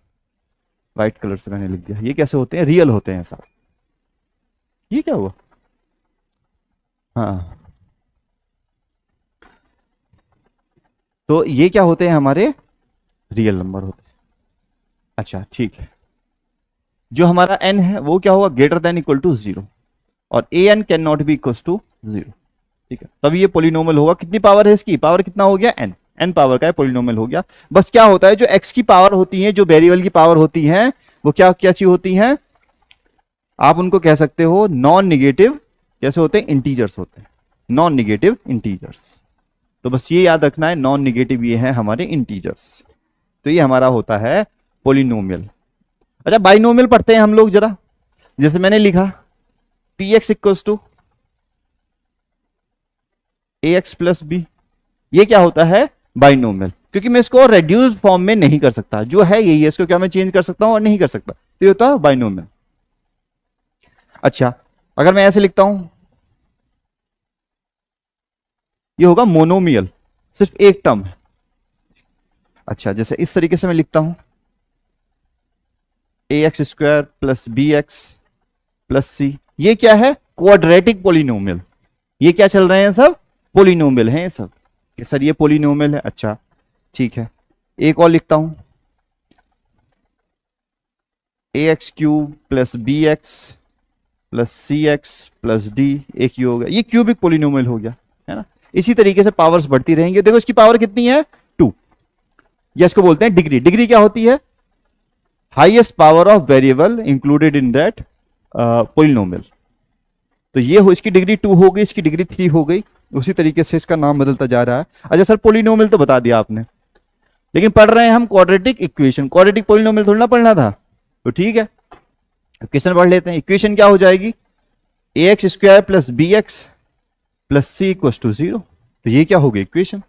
white colour से मैंने लिख दिया। ये कैसे होते हैं, रियल होते हैं सारे। ये क्या हुआ, हाँ, तो ये क्या होते हैं, हमारे रियल नंबर होते हैं। अच्छा ठीक है, जो हमारा n है वो क्या होगा, ग्रेटर देन इक्वल टू 0, और an can not be equal to 0, ठीक है। तब ये पोलिनोमियल होगा। कितनी पावर है इसकी, पावर कितना हो गया, n पावर का है, पोलिनोमियल हो गया। बस क्या होता है, जो x की पावर होती है, जो वेरिएबल की पावर होती है, वो क्या क्या चीज होती है, आप उनको कह सकते हो नॉन निगेटिव, कैसे होते हैं, इंटीजर्स होते हैं, नॉन निगेटिव इंटीजर्स। तो बस ये याद रखना है, नॉन निगेटिव ये है हमारे इंटीजर्स। तो ये हमारा होता है पोलिनोमियल। अच्छा, बाइनोमियल पढ़ते हैं हम लोग जरा। जैसे मैंने लिखा p x equals to a x plus b, ये क्या होता है, बाइनोमियल। क्योंकि मैं इसको रेड्यूस्ड फॉर्म में नहीं कर सकता, जो है यही है, इसको क्या मैं चेंज कर सकता हूं और नहीं कर सकता, तो ये होता है बाइनोमियल। अच्छा, अगर मैं ऐसे लिखता हूं, ये होगा मोनोमियल, सिर्फ एक टर्म है। अच्छा, जैसे इस तरीके से मैं लिखता हूं a x square plus b x plus c, ये क्या है, क्वाड्रेटिक पोलिनोमियल। ये क्या चल रहे हैं, सब पोलिनोमियल हैं सब, कि सर ये पोलिनोमियल है। अच्छा ठीक है, एक और लिखता हूं a x cube plus b x plus c x plus d, एक ही हो गया, ये क्यूबिक पोलिनोमियल हो गया, है ना। इसी तरीके से पावर्स बढ़ती रहेंगी। देखो इसकी पावर कितनी है, 2, या इसको बोलते हैं डिग्री। डिग्री क्या होती है, highest power of variable included in that polynomial. तो ये हो, इसकी डिग्री 2 हो गई, इसकी डिग्री 3 हो गई, उसी तरीके से इसका नाम बदलता जा रहा है। अच्छा सर, पोलिनोमियल तो बता दिया आपने, लेकिन पढ़ रहे हैं हम क्वाड्रेटिक इक्वेशन, क्वाड्रेटिक पोलिनोमियल थोड़ा ना पढ़ना था। तो ठीक है, इक्वेशन पढ़ लेते हैं। इक्वेशन क्या हो जाएगी, a x square plus b x plus c equal to 0। तो ये क्या हो गई इक्वेशन।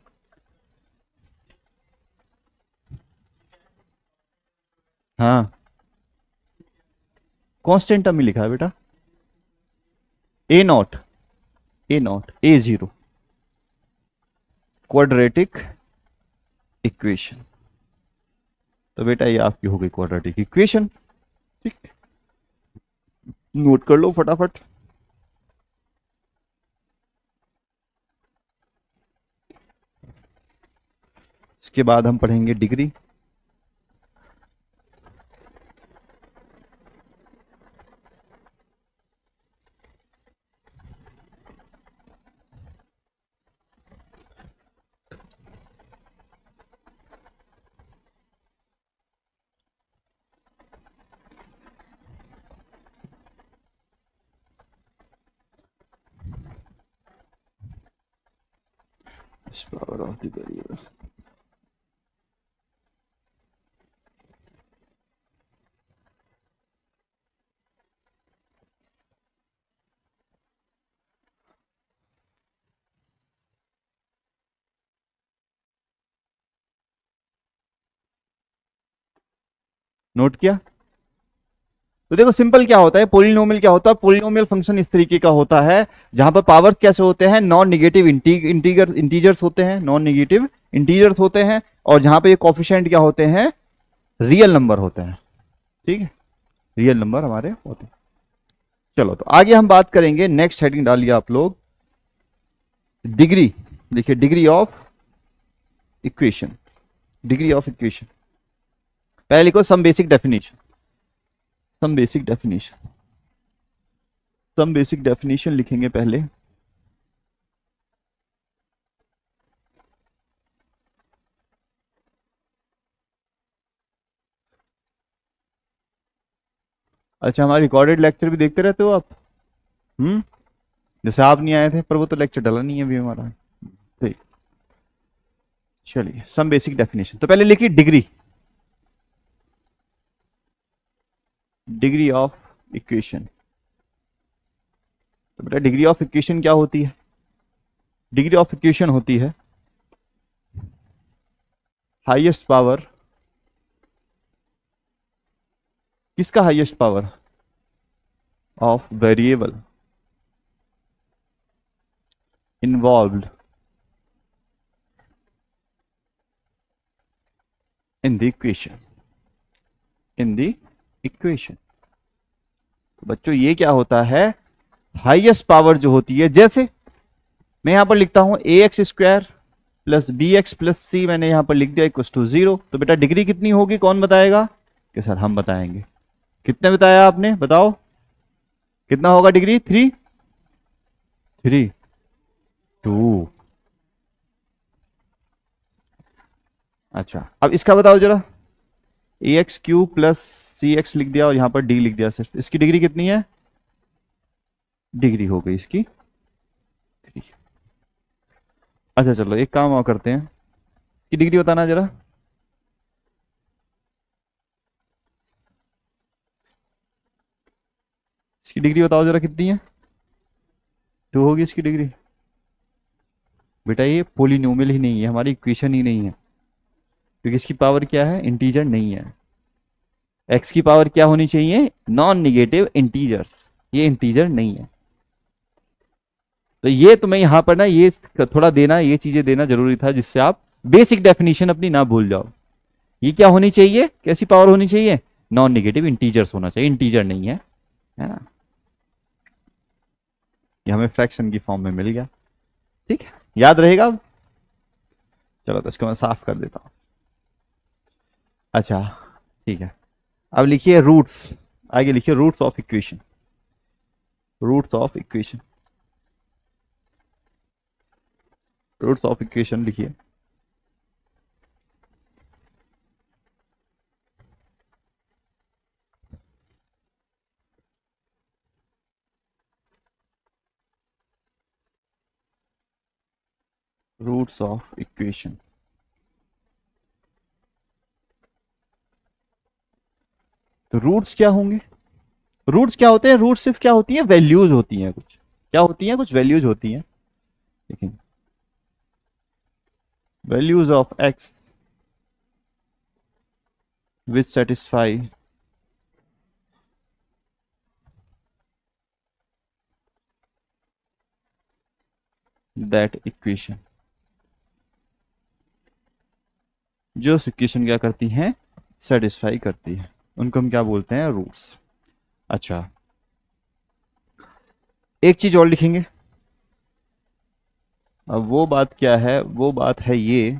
हाँ, कांस्टेंट टर्म में लिखा है बेटा, ए नॉट ए 0, क्वाड्रेटिक इक्वेशन। तो बेटा ये आपकी हो गई क्वाड्रेटिक इक्वेशन, ठीक, नोट कर लो फटाफट। इसके बाद हम पढ़ेंगे degree. Power of the variable, note किया। तो देखो सिंपल क्या होता है, पोलिनोमियल क्या होता है, पोलिनोमियल फंक्शन इस तरीके का होता है जहां पर पावर्स कैसे होते हैं, नॉन निगेटिव इंटीजर्स होते हैं, नॉन निगेटिव इंटीजर्स होते हैं, और जहां पे ये कोफिशिएंट क्या होते हैं, रियल नंबर होते हैं, ठीक है, रियल नंबर हमारे होते हैं। चलो तो आगे हम बात करेंगे, नेक्स्ट हेडिंग डालिए आप लोग, डिग्री। देखिए degree of equation, degree of equation, पहले लिखो some basic definition, some basic definition, some basic definition लिखेंगे पहले। अच्छा, हमारे रिकॉर्डेड लेक्चर भी देखते रहते हो आप, जैसे आप नहीं आए थे, पर वो तो लेक्चर डला नहीं है अभी हमारा, ठीक। चलिए सम बेसिक डेफिनेशन, तो पहले लिखिए डिग्री, डिग्री ऑफ इक्वेशन। तो बेटा डिग्री ऑफ इक्वेशन क्या होती है, डिग्री ऑफ इक्वेशन होती है हाईएस्ट पावर, किसका highest power, of variable involved in the equation, in the equation. तो बच्चों ये क्या होता है, हाईएस्ट पावर जो होती है, जैसे मैं यहां पर लिखता हूं a x square plus b x plus c, मैंने यहां पर लिख दिया इक्वल टू 0। तो बेटा डिग्री कितनी होगी, कौन बताएगा, कि सर हम बताएंगे। कितने बताया आपने, बताओ कितना होगा डिग्री, 3, 3, 2। अच्छा अब इसका बताओ जरा, ए x Q plus c x लिख दिया और यहां पर डी लिख दिया, सिर्फ इसकी डिग्री कितनी है, डिग्री हो गई इसकी 3। अच्छा चलो एक काम और करते हैं, इसकी डिग्री बताना जरा, इसकी डिग्री बताओ जरा कितनी है, 2 होगी इसकी डिग्री। बेटा ये पोलिनोमियल ही नहीं है, हमारी इक्वेशन ही नहीं है, क्योंकि इसकी पावर क्या है, इंटीजर नहीं है। एक्स की पावर क्या होनी चाहिए, नॉन निगेटिव इंटीजर्स, ये इंटीजर नहीं है। तो ये तुम्हें यहां पर ना ये थोड़ा देना, ये चीजें देना जरूरी था, जिससे आप बेसिक डेफिनेशन अपनी ना भूल जाओ। ये क्या होनी चाहिए, कैसी पावर होनी चाहिए, नॉन निगेटिव इंटीजर्स होना चाहिए, इंटीजर नहीं है ना। ये हमें फ्रैक्शन की फॉर्म में मिल गया, ठीक है, याद रहेगा अब। चलो तो इसको मैं साफ कर देता हूं। अच्छा ठीक है, अब लिखिए रूट्स, आगे लिखिए roots of equation, roots of equation, roots of equation लिखिए। रूट्स ऑफ इक्वेशन, तो रूट्स क्या होंगे, रूट्स क्या होते हैं, रूट्स सिर्फ क्या होती है, वैल्यूज होती हैं, कुछ क्या होती हैं, कुछ वैल्यूज होती हैं, लेकिन values of x which satisfy that equation, जो इक्वेशन क्या करती हैं, सेटिस्फाई करती है, उनको हम क्या बोलते हैं, रूट्स। अच्छा एक चीज और लिखेंगे, अब वो बात क्या है, वो बात है ये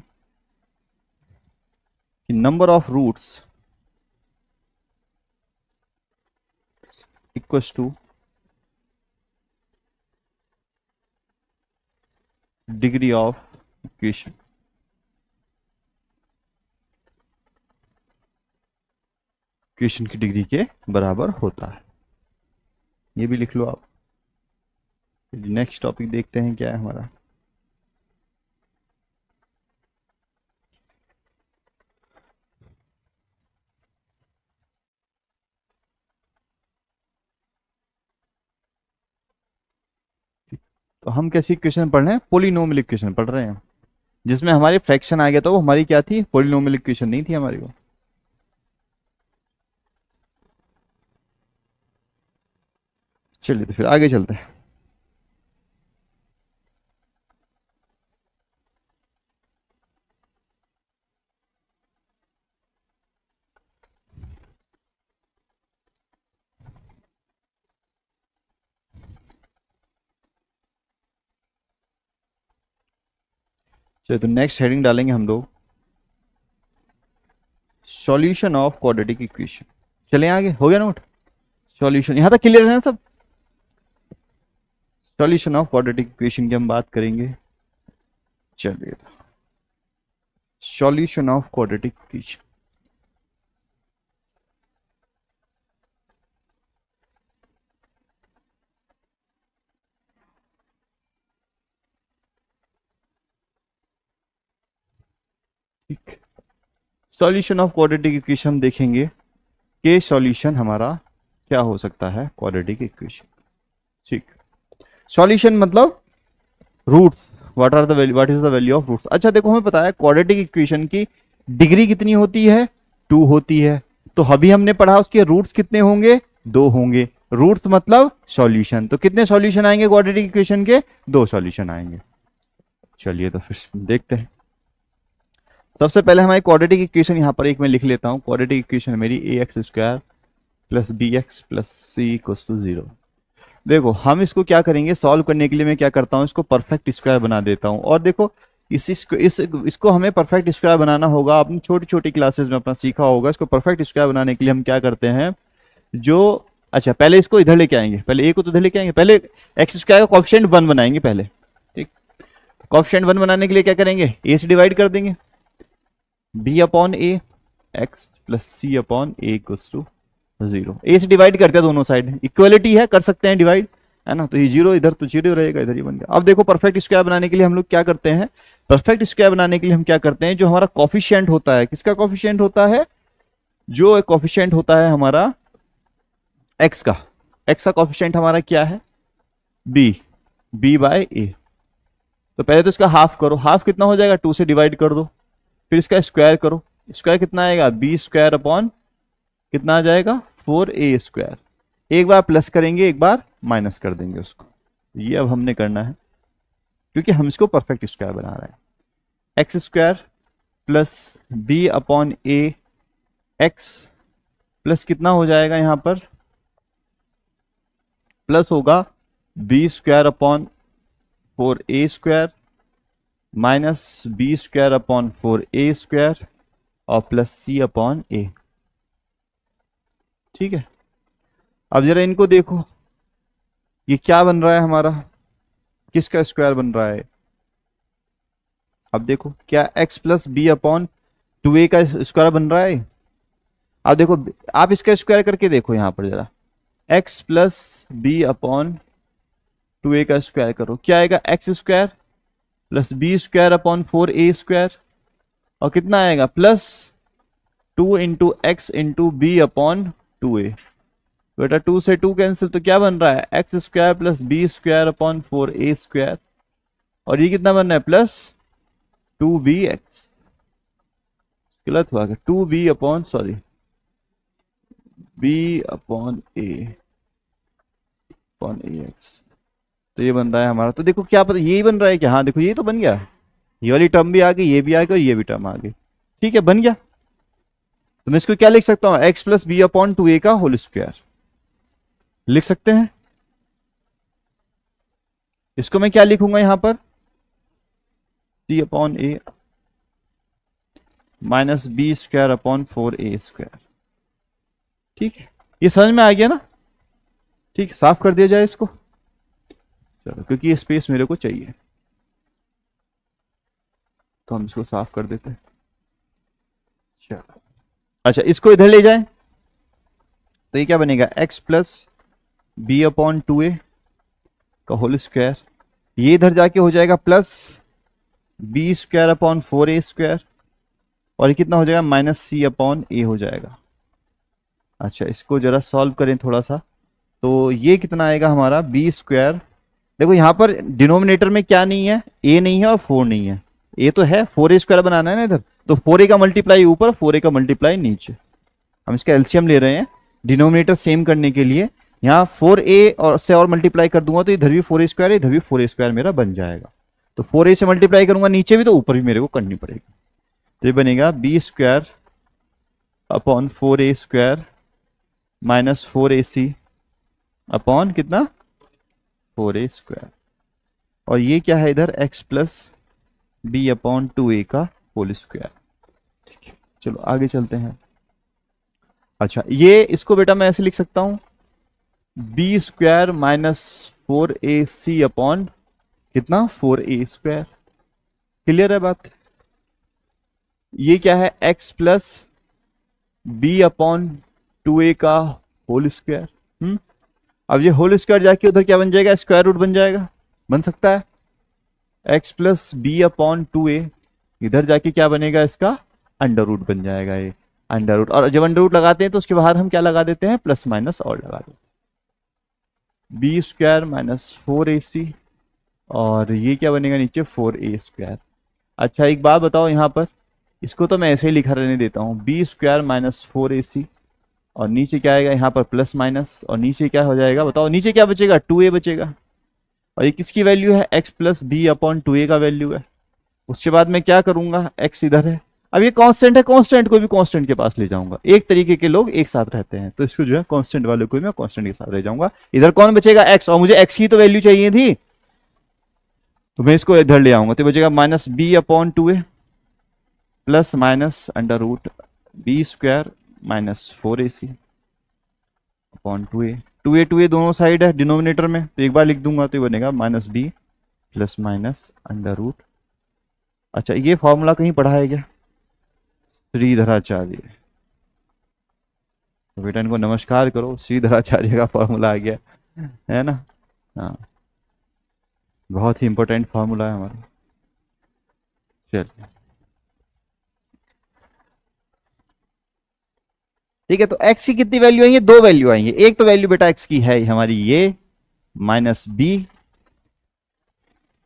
कि number of roots equals to degree of equation. Equation की डिग्री के बराबर होता है, ये भी लिख लो आप। नेक्स्ट टॉपिक देखते हैं क्या है हमारा, तो हम कैसी इक्वेशन पढ़ रहे हैं, पोलिनोमियल इक्वेशन पढ़ रहे हैं, जिसमें हमारी फ्रैक्शन आ गया, तो वो हमारी क्या थी, पोलिनोमियल इक्वेशन नहीं थी हमारी वो। चलिए तो फिर आगे चलते हैं। चलिए तो नेक्स्ट हेडिंग डालेंगे हम लोग, सॉल्यूशन ऑफ क्वाड्रेटिक इक्वेशन। चले आगे, हो गया नोट, सॉल्यूशन यहां तक क्लियर है ना सब। सॉल्यूशन ऑफ क्वाड्रेटिक इक्वेशन की हम बात करेंगे। चलिए सॉल्यूशन ऑफ क्वाड्रेटिक इक्वेशन, ठीक, सॉल्यूशन ऑफ क्वाड्रेटिक इक्वेशन देखेंगे कि सॉल्यूशन हमारा क्या हो सकता है, क्वाड्रेटिक इक्वेशन, ठीक। सॉल्यूशन मतलब roots, what are the value, what is the value of roots. अच्छा देखो हमें पता है क्वाड्रेटिक इक्वेशन की डिग्री कितनी होती है, 2 होती है, तो अभी हमने पढ़ा उसके रूट्स कितने होंगे, 2 होंगे। रूट्स मतलब सॉल्यूशन, तो कितने सॉल्यूशन आएंगे क्वाड्रेटिक इक्वेशन के, 2 सॉल्यूशन आएंगे। चलिए तो फिर देखते हैं। सबसे पहले हमारी क्वाड्रेटिक इक्वेशन यहां पर एक मैं लिख लेता हूं, क्वाड्रेटिक इक्वेशन मेरी a x square plus b x plus c equals to 0। देखो हम इसको क्या करेंगे, सॉल्व करने के लिए मैं क्या करता हूं, इसको परफेक्ट स्क्वायर बना देता हूं। और देखो इसको हमें परफेक्ट स्क्वायर बनाना होगा, आपने छोटी छोटी क्लासेस में अपना सीखा होगा। इसको परफेक्ट स्क्वायर बनाने के लिए हम क्या करते हैं, जो, अच्छा पहले इसको इधर लेके आएंगे, पहले ए को तो इधर लेके आएंगे, पहले एक्स स्क्वायर का कोएफिशिएंट 1 बनाएंगे पहले, ठीक। कोएफिशिएंट 1 बनाने के लिए क्या करेंगे, ए से डिवाइड कर देंगे, b upon a x plus c upon a equals to 0। ए से डिवाइड करते हैं दोनों साइड, इक्वलिटी है, कर सकते हैं डिवाइड, है ना, तो ये 0 इधर तो 0 रहेगा, इधर ही बन गया। अब देखो परफेक्ट स्क्वायर बनाने के लिए हम लोग क्या करते हैं, परफेक्ट स्क्वायर बनाने के लिए हम क्या करते हैं, जो हमारा कोएफिशिएंट होता है, किसका कोएफिशिएंट होता है, जो कोएफिशिएंट होता है हमारा एक्स का, एक्स का कोएफिशिएंट हमारा क्या है, बी बाय ए। तो पहले तो इसका हाफ करो, हाफ कितना हो जाएगा, 2 से डिवाइड कर दो, फिर इसका स्क्वायर करो, स्क्वायर कितना आएगा, बी स्क्वायर अपॉन कितना आ जाएगा, 4a स्क्वायर। एक बार प्लस करेंगे, एक बार माइनस कर देंगे उसको, ये अब हमने करना है क्योंकि हम इसको परफेक्ट स्क्वायर बना रहे हैं। X square plus b upon a x plus कितना हो जाएगा, यहां पर प्लस होगा b square upon 4a square minus B square upon 4a square और प्लस सी अपॉन ए, ठीक है। अब जरा इनको देखो, ये क्या बन रहा है हमारा, किसका स्क्वायर बन रहा है, अब देखो क्या x plus b upon 2a का स्क्वायर बन रहा है। अब देखो आप इसका स्क्वायर करके देखो, यहां पर जरा x plus b upon 2a का स्क्वायर करो, क्या आएगा, x square plus b square upon 4a square और कितना आएगा, plus 2 into x into b upon 2a। बेटा 2 से 2 कैंसिल, तो क्या बन रहा है, x square plus b square upon 4a square और ये कितना बन रहा है, प्लस 2bx, गलत हुआ, 2b upon sorry b upon a upon ax, तो ये बन रहा है हमारा। तो देखो क्या पता यही बन रहा है क्या, हाँ देखो ये तो बन गया, ये वाली टर्म भी आ गई, ये भी आ गई और ये भी टर्म आ गई, ठीक है, बन गया। तो मैं इसको क्या लिख सकता हूं, x plus b upon 2a का होल स्क्वायर लिख सकते हैं। इसको मैं क्या लिखूंगा यहां पर, c upon a minus B square upon 4a square, ठीक है, ये समझ में आ गया ना, ठीक है, साफ कर दिया जाए इसको, चलो क्योंकि ये स्पेस मेरे को चाहिए तो हम इसको साफ कर देते हैं। चलो अच्छा, इसको इधर ले जाएं तो ये क्या बनेगा, x plus b upon 2a का होल स्क्वायर, ये इधर जाके हो जाएगा plus b square upon 4a square और ये कितना हो जाएगा, माइनस सी अपॉन ए हो जाएगा। अच्छा इसको जरा सॉल्व करें थोड़ा सा, तो ये कितना आएगा हमारा, बी स्क्वायर, देखो यहां पर डिनोमिनेटर में क्या नहीं है, a नहीं है और 4 नहीं है, a तो है, 4a स्क्वायर बनाना है ना इधर, तो 4a का मल्टीप्लाई ऊपर 4a का मल्टीप्लाई नीचे, हम इसका एलसीएम ले रहे हैं डिनोमिनेटर सेम करने के लिए। यहाँ 4a और से और मल्टीप्लाई कर दूंगा तो इधर भी 4a स्क्वायर, इधर भी 4a स्क्वायर मेरा बन जाएगा, तो 4a से मल्टीप्लाई करूंगा नीचे भी तो ऊपर भी मेरे को करनी पड़ेगी, तो ये बनेगा b square upon 4a square minus 4ac upon कितना 4a स्क्वायर और ये क्या है इधर, x plus b upon 2a का होल स्क्वायर, ठीक है। चलो आगे चलते हैं। अच्छा ये इसको बेटा मैं ऐसे लिख सकता हूं, B square minus 4ac upon कितना 4a स्क्वायर, क्लियर है बात, ये क्या है, x plus b upon 2a का होल स्क्वायर। अब ये होल स्क्वायर जाके उधर क्या बन जाएगा, स्क्वायर रूट बन जाएगा, बन सकता है, x plus b upon 2a इधर जाके क्या बनेगा, इसका अंडर रूट बन जाएगा, ये अंडर रूट, और जब अंडर रूट लगाते हैं तो उसके बाहर हम क्या लगा देते हैं, प्लस माइनस और लगा देते हैं, बी स्क्वायर माइनस 4ac और ये क्या बनेगा नीचे 4a स्क्वायर। अच्छा एक बात बताओ, यहाँ पर इसको तो मैं ऐसे ही लिखा रहने देता हूँ, बी स्क्वायर माइनस 4ac और नीचे क्या आएगा यहाँ पर प्लस माइनस और नीचे क्या हो जाएगा, बताओ नीचे क्या बचेगा, 2a बचेगा और ये किसकी वैल्यू है, x plus b upon 2a का वैल्यू है। उसके बाद मैं क्या करूंगा, x इधर है, अब ये कांस्टेंट है, कांस्टेंट को भी कांस्टेंट के पास ले जाऊंगा, एक तरीके के लोग एक साथ रहते हैं तो इसको जो है कांस्टेंट वाले को मैं कांस्टेंट के साथ ले जाऊंगा, इधर कौन बचेगा, x, और मुझे x की तो वैल्यू चाहिए थी तो मैं इसको इधर ले आऊंगा, तो बचेगा minus b upon 2a plus minus under root b square minus 4ac upon 2a। 2a दोनों साइड है डिनोमिनेटर में, तो एक बार लिख दूंगा तो ये बनेगा minus b plus minus under root. अच्छा, ये फॉर्मूला कहीं पढ़ा है क्या? श्रीधराचार्य। तो बेटा इनको नमस्कार करो, श्रीधराचार्य का फॉर्मूला आ गया है ना। हाँ, बहुत ही इंपॉर्टेंट फॉर्मूला है हमारा। चलिए ठीक है, तो x की कितनी वैल्यू आएंगे? दो वैल्यू आएंगे। एक तो वैल्यू बेटा x की है हमारी ये minus b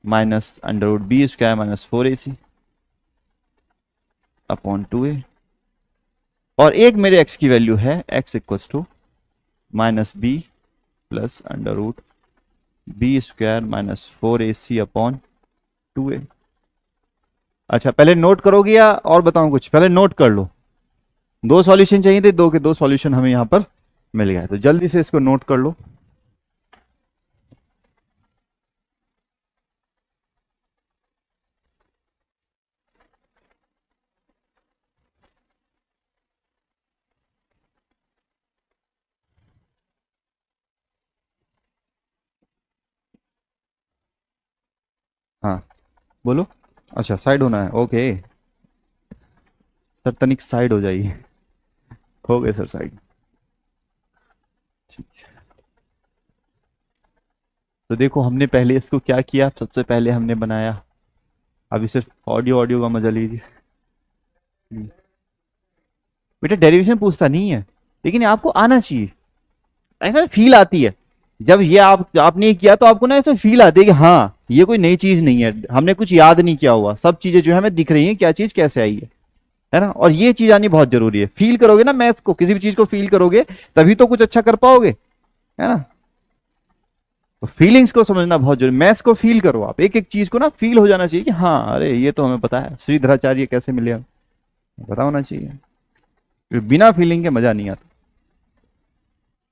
minus under root b square minus 4ac upon 2a, और एक मेरे x की वैल्यू है x equals to minus b plus under root b square minus 4ac upon 2a। अच्छा, पहले नोट करोगे या और बताऊं कुछ? पहले नोट कर लो। दो सॉल्यूशन चाहिए थे, दो के दो सॉल्यूशन हमें यहां पर मिल गया, तो जल्दी से इसको नोट कर लो। हाँ बोलो। अच्छा, साइड होना है, ओके सर, तनिक साइड हो जाइए। हो गए सर साइड। ठीक है, तो देखो हमने पहले इसको क्या किया, सबसे पहले हमने बनाया, अभी सिर्फ ऑडियो ऑडियो का मजा लीजिए। बेटा डेरिवेशन पूछता नहीं है, लेकिन ये आपको आना चाहिए, ऐसा फील आती है जब ये आपने किया, तो आपको ना ऐसा फील आती है कि हाँ ये कोई नई चीज नहीं है, हमने कुछ याद नहीं किया हुआ, सब चीजें जो है हमें दिख रही हैं, क्या चीज कैसे आई है ना। और ये चीज आनी बहुत जरूरी है। फील करोगे ना मैथ्स को, किसी भी चीज को फील करोगे तभी तो कुछ अच्छा कर पाओगे, है ना। तो फीलिंग्स को समझना बहुत जरूरी। मैथ्स को फील करो आप, एक एक चीज को ना फील हो जाना चाहिए कि हाँ अरे ये तो हमें पता है, श्रीधराचार्य कैसे मिले हमें पता होना चाहिए। बिना फीलिंग के मजा नहीं आता।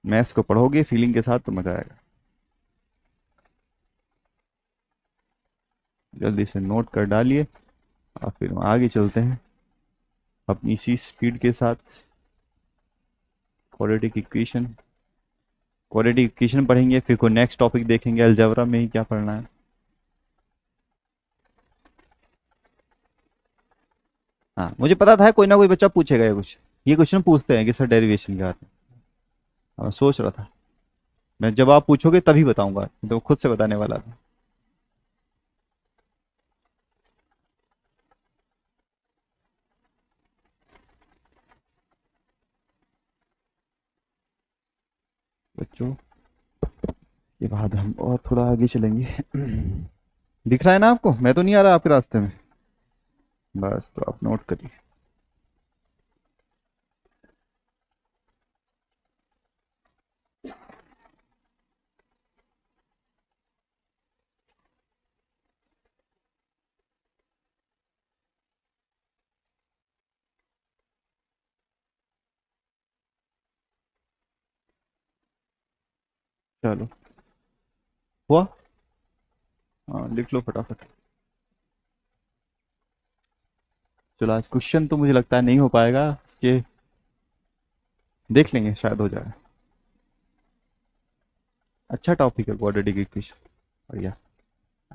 मैथ्स को पढ़ोगे फीलिंग के साथ तो मजा आएगा। जल्दी से नोट कर डालिए और फिर हम आगे चलते हैं अपनी इसी स्पीड के साथ। क्वाड्रेटिक इक्वेशन, क्वाड्रेटिक इक्वेशन पढ़ेंगे, फिर कोई नेक्स्ट टॉपिक देखेंगे, अलजेब्रा में ही क्या पढ़ना है। हाँ मुझे पता था कोई ना कोई बच्चा पूछेगा ये क्वेश्चन पूछते हैं कि सर डेरिवेशन के बारे में। मैं सोच रहा था मैं जब आप पूछोगे तभी बताऊंगा, तो खुद से बताने वाला था। बच्चों ये बाद हम और थोड़ा आगे चलेंगे। दिख रहा है ना आपको? मैं तो नहीं आ रहा आपके रास्ते में? बस तो आप नोट करिए। चलो हुआ? हाँ लिख लो फटाफट। चलो आज क्वेश्चन तो मुझे लगता है नहीं हो पाएगा, इसके देख लेंगे, शायद हो जाए। अच्छा टॉपिक है क्वाड्रेटिक इक्वेशन, बढ़िया।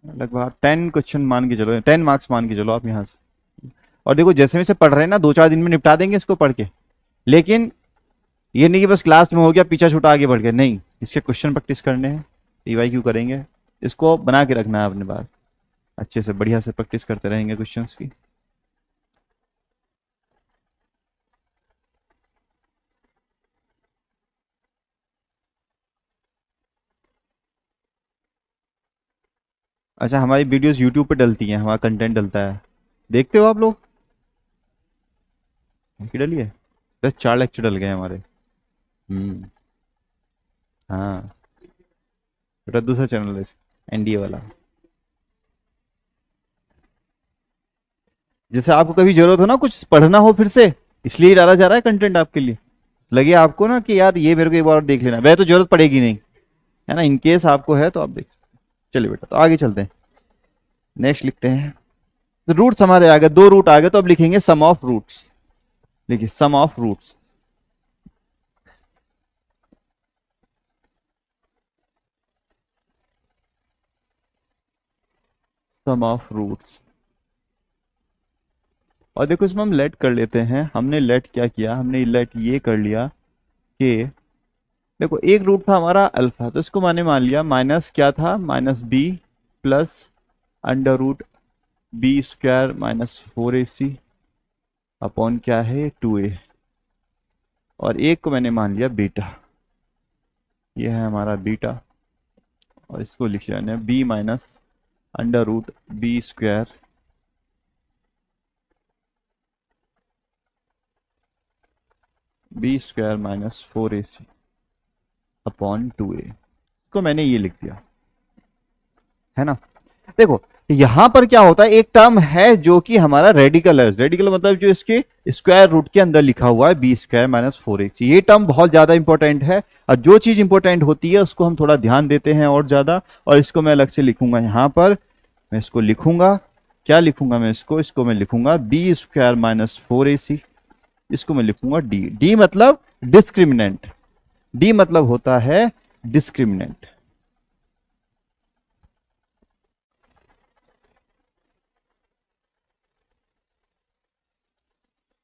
लगभग 10 क्वेश्चन मान के चलो, 10 मार्क्स मान के चलो आप यहाँ से। और देखो जैसे वैसे पढ़ रहे हैं ना, 2-4 दिन में निपटा देंगे इसको पढ़ के। लेकिन ये नहीं कि बस क्लास में हो गया पीछा छूटा आगे बढ़ गया, नहीं, इसके क्वेश्चन प्रैक्टिस करने हैं, पीवाईक्यू करेंगे, इसको बना के रखना है अपने पास, अच्छे से बढ़िया से प्रैक्टिस करते रहेंगे क्वेश्चंस की। अच्छा, हमारी वीडियोस यूट्यूब पे डलती हैं, हमारा कंटेंट डलता है, देखते हो आप लोग? की डली है? बस 4 लेक्चर डल गए हमारे। हम्म। हाँ बेटा दूसरा चैनल है एनडीए वाला। जैसे आपको कभी जरूरत हो ना कुछ पढ़ना हो फिर से, इसलिए डाला जा रहा है कंटेंट आपके लिए। लगे आपको ना कि यार ये मेरे को एक बार और देख लेना, वह तो जरूरत पड़ेगी नहीं, है ना, इनकेस आपको है तो आप देख सकते हैं। चलिए बेटा तो आगे चलते हैं, नेक्स्ट लिखते हैं। तो रूट्स हमारे आ गए, 2 रूट आ गए, तो अब लिखेंगे सम ऑफ रूट्स। देखिए sum of roots, sum of roots. और देखो इसमें हम लेट कर लेते हैं। हमने लेट क्या किया, हमने लेट ये कर लिया कि देखो एक रूट था हमारा अल्फा, तो इसको मैंने मान लिया माइनस क्या था, minus b plus under root b square minus 4ac upon क्या है 2a। और एक को मैंने मान लिया बीटा, ये है हमारा बीटा। और इसको लिख लिया b minus under root b square b square minus 4ac upon 2a। इसको मैंने ये लिख दिया है ना। देखो यहां पर क्या होता है, एक टर्म है जो कि हमारा रेडिकल है। रेडिकल मतलब जो इसके स्क्वायर रूट के अंदर लिखा हुआ है बी स्क्वायर माइनस 4ac। ये टर्म बहुत ज्यादा इंपॉर्टेंट है, और जो चीज इंपॉर्टेंट होती है उसको हम थोड़ा ध्यान देते हैं और ज्यादा। और इसको मैं अलग से लिखूंगा, यहां पर मैं इसको लिखूंगा, क्या लिखूंगा मैं इसको मैं लिखूंगा बी स्क्वायर माइनस 4ac। इसको मैं लिखूंगा डी। डी मतलब डिस्क्रिमिनेंट, डी मतलब होता है डिस्क्रिमिनेंट।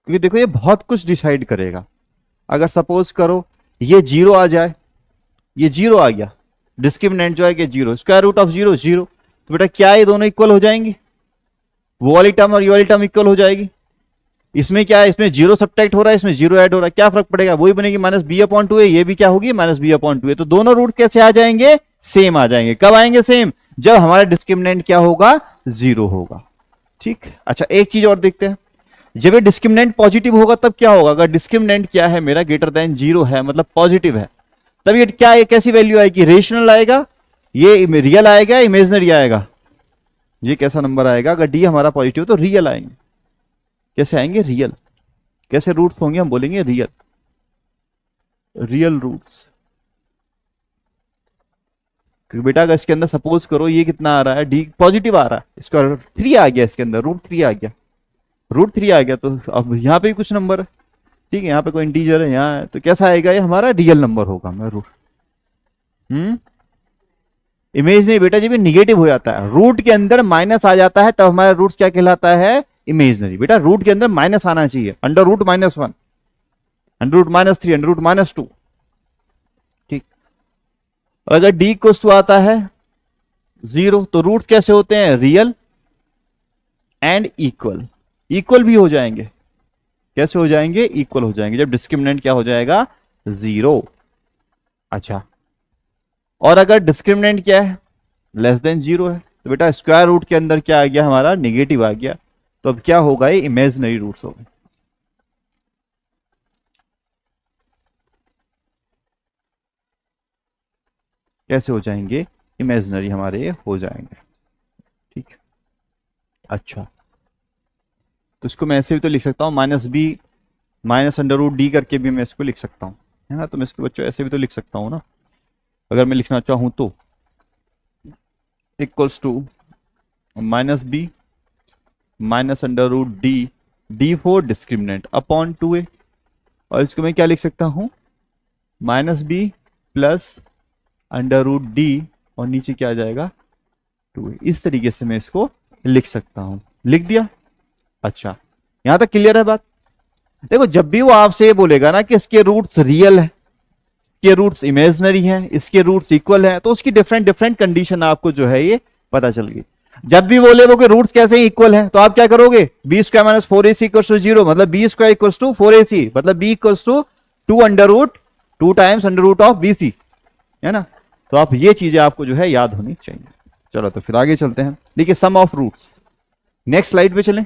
क्योंकि देखो ये बहुत कुछ डिसाइड करेगा। अगर सपोज करो ये जीरो आ जाए, ये जीरो आ गया, डिस्क्रिमिनेंट जो है कि zero, square root of zero zero, तो बेटा क्या ये दोनों इक्वल हो जाएंगी, वो वाली टर्म और ये वाली टर्म इक्वल हो जाएगी। इसमें क्या है, इसमें जीरो सब्ट्रैक्ट हो रहा है, इसमें जीरो ऐड हो रहा है, क्या फर्क पड़ेगा, वही बनेगी माइनस बी अपॉन 2a। ये भी क्या होगी माइनस बी अपॉन 2a। तो दोनों रूट कैसे आ जाएंगे, सेम आ जाएंगे। कब आएंगे सेम, जब हमारा डिस्क्रिमिनेंट क्या होगा, जीरो होगा। ठीक, अच्छा एक चीज और देखते हैं, जब ये डिस्क्रिमिनेंट पॉजिटिव होगा तब क्या होगा। अगर डिस्क्रिमिनेंट क्या है मेरा ग्रेटर देन जीरो है, मतलब पॉजिटिव है, तब ये क्या, ये कैसी वैल्यू आएगी, रेशनल आएगा, ये रियल आएगा, इमेजनरी आएगा, ये कैसा नंबर आएगा। अगर डी हमारा पॉजिटिव तो रियल आएंगे। कैसे आएंगे, रियल। कैसे रूट्स होंगे, हम बोलेंगे रियल, रियल रूट्स। क्योंकि बेटा अगर इसके अंदर सपोज करो ये कितना आ रहा है, डी पॉजिटिव आ रहा है, इसका 3 आ गया, इसके अंदर रूट 3 आ गया, रूट 3 आ गया, तो अब यहाँ पे भी कुछ नंबर है, ठीक है, यहाँ पे कोई इंटीजर है, यहाँ है, तो कैसा आएगा, ये हमारा रियल नंबर होगा। मैं रूट इमेज नहीं बेटा, जब ये निगेटिव हो जाता है, रूट के अंदर माइनस आ जाता है, तब हमारा रूट क्या कहलाता है, इमेजनरी। बेटा रूट के अंदर माइनस आना चाहिए, under root -1, under root -3, under root -2। ठीक, अगर डी इक्वल्स टू आता है 0, तो रूट कैसे होते हैं, रियल एंड इक्वल। इक्वल भी हो जाएंगे, कैसे हो जाएंगे, इक्वल हो जाएंगे, जब डिस्क्रिमिनेंट क्या हो जाएगा, 0। अच्छा, और अगर डिस्क्रिमिनेंट क्या है, लेस देन 0 है, तो बेटा स्क्वायर रूट के अंदर क्या आ गया, हमारा निगेटिव आ गया, तो अब क्या होगा, ये इमेजिनरी रूट्स हो गए। कैसे हो जाएंगे, इमेजिनरी हमारे हो जाएंगे। ठीक, अच्छा, तो इसको मैं ऐसे भी तो लिख सकता हूँ, minus b minus under root d करके भी मैं इसको लिख सकता हूँ, है ना। तो मैं इसको बच्चों ऐसे भी तो लिख सकता हूँ ना, अगर मैं लिखना चाहूँ तो, equals to minus b minus under root d, d for discriminant upon 2a। और इसको मैं क्या लिख सकता हूँ, minus b plus under root d, और नीचे क्या आ जाएगा 2a। इस तरीके से मैं इसको लिख सकता हूं, लिख दिया। अच्छा, यहां तक क्लियर है बात। देखो जब भी वो आपसे बोलेगा ना कि इसके रूट्स रियल है, इसके रूट्स इमेजिनरी हैं, इसके रूट्स इक्वल हैं, तो उसकी डिफरेंट डिफरेंट कंडीशन आपको जो है ये पता चल गई। जब भी बोले वो कि रूट्स कैसे इक्वल हैं, तो आप क्या करोगे, b square minus 4ac equals to 0, मतलब b square equals to 4ac, मतलब b equals to 2 under root 2 times under root of bc, है ना। तो आप ये चीजें आपको जो है याद होनी चाहिए। चलो तो फिर आगे चलते हैं, देखिए sum of roots, next slide पे चलें।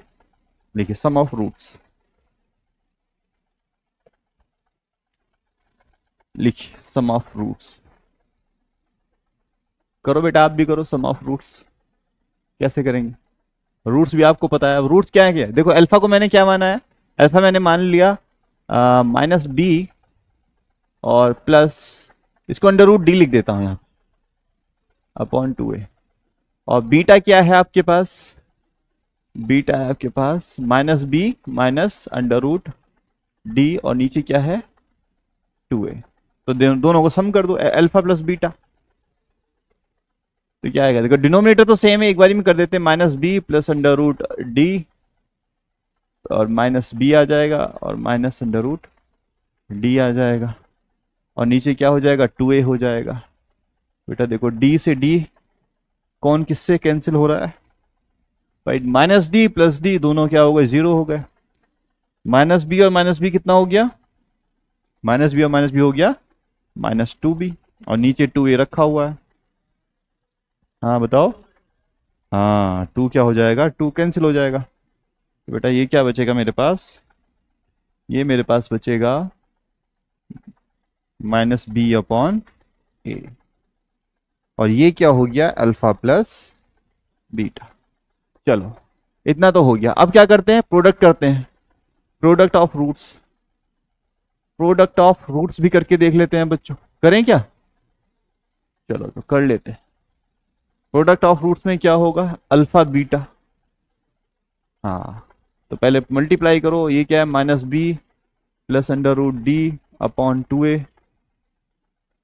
देखिए सम ऑफ रूट्स, लिखिए सम ऑफ रूट्स, करो बेटा आप भी करो सम ऑफ रूट्स। कैसे करेंगे, रूट्स भी आपको पता है। अब रूट्स क्या है, क्या देखो, अल्फा को मैंने क्या माना है, अल्फा मैंने मान लिया माइनस बी और प्लस, इसको अंडर रूट डी लिख देता हूं यहां अपॉन 2a। और बीटा क्या है आपके पास, बीटा है आपके पास minus b minus under root d, और नीचे क्या है 2a। तो दोनों को सम कर दो, अल्फा प्लस बीटा, तो क्या आएगा, देखो डिनोमिनेटर तो सेम है, एक बार में कर देते हैं, minus b plus under root d, और माइनस बी आ जाएगा और माइनस अंडर रूट डी आ जाएगा, और नीचे क्या हो जाएगा, 2a हो जाएगा। बेटा देखो डी से डी कौन किससे कैंसिल हो रहा है भाई, माइनस डी प्लस डी दोनों क्या हो गए, जीरो हो गए। माइनस बी और माइनस बी कितना हो गया, माइनस बी और माइनस बी हो गया माइनस 2b, और नीचे 2a रखा हुआ है। हाँ बताओ, हाँ 2 क्या हो जाएगा, 2 कैंसिल हो जाएगा। तो बेटा ये क्या बचेगा मेरे पास, ये मेरे पास बचेगा माइनस बी अपॉन ए, और ये क्या हो गया, अल्फा प्लस बीटा। चलो इतना तो हो गया, अब क्या करते हैं, प्रोडक्ट करते हैं, product of roots. Product of roots भी करके देख लेते हैं बच्चों, करें क्या, चलो तो कर लेते हैं। प्रोडक्ट ऑफ रूट्स में क्या होगा, अल्फा बीटा। हाँ तो पहले मल्टीप्लाई करो, ये क्या है, minus b plus under root D upon 2a,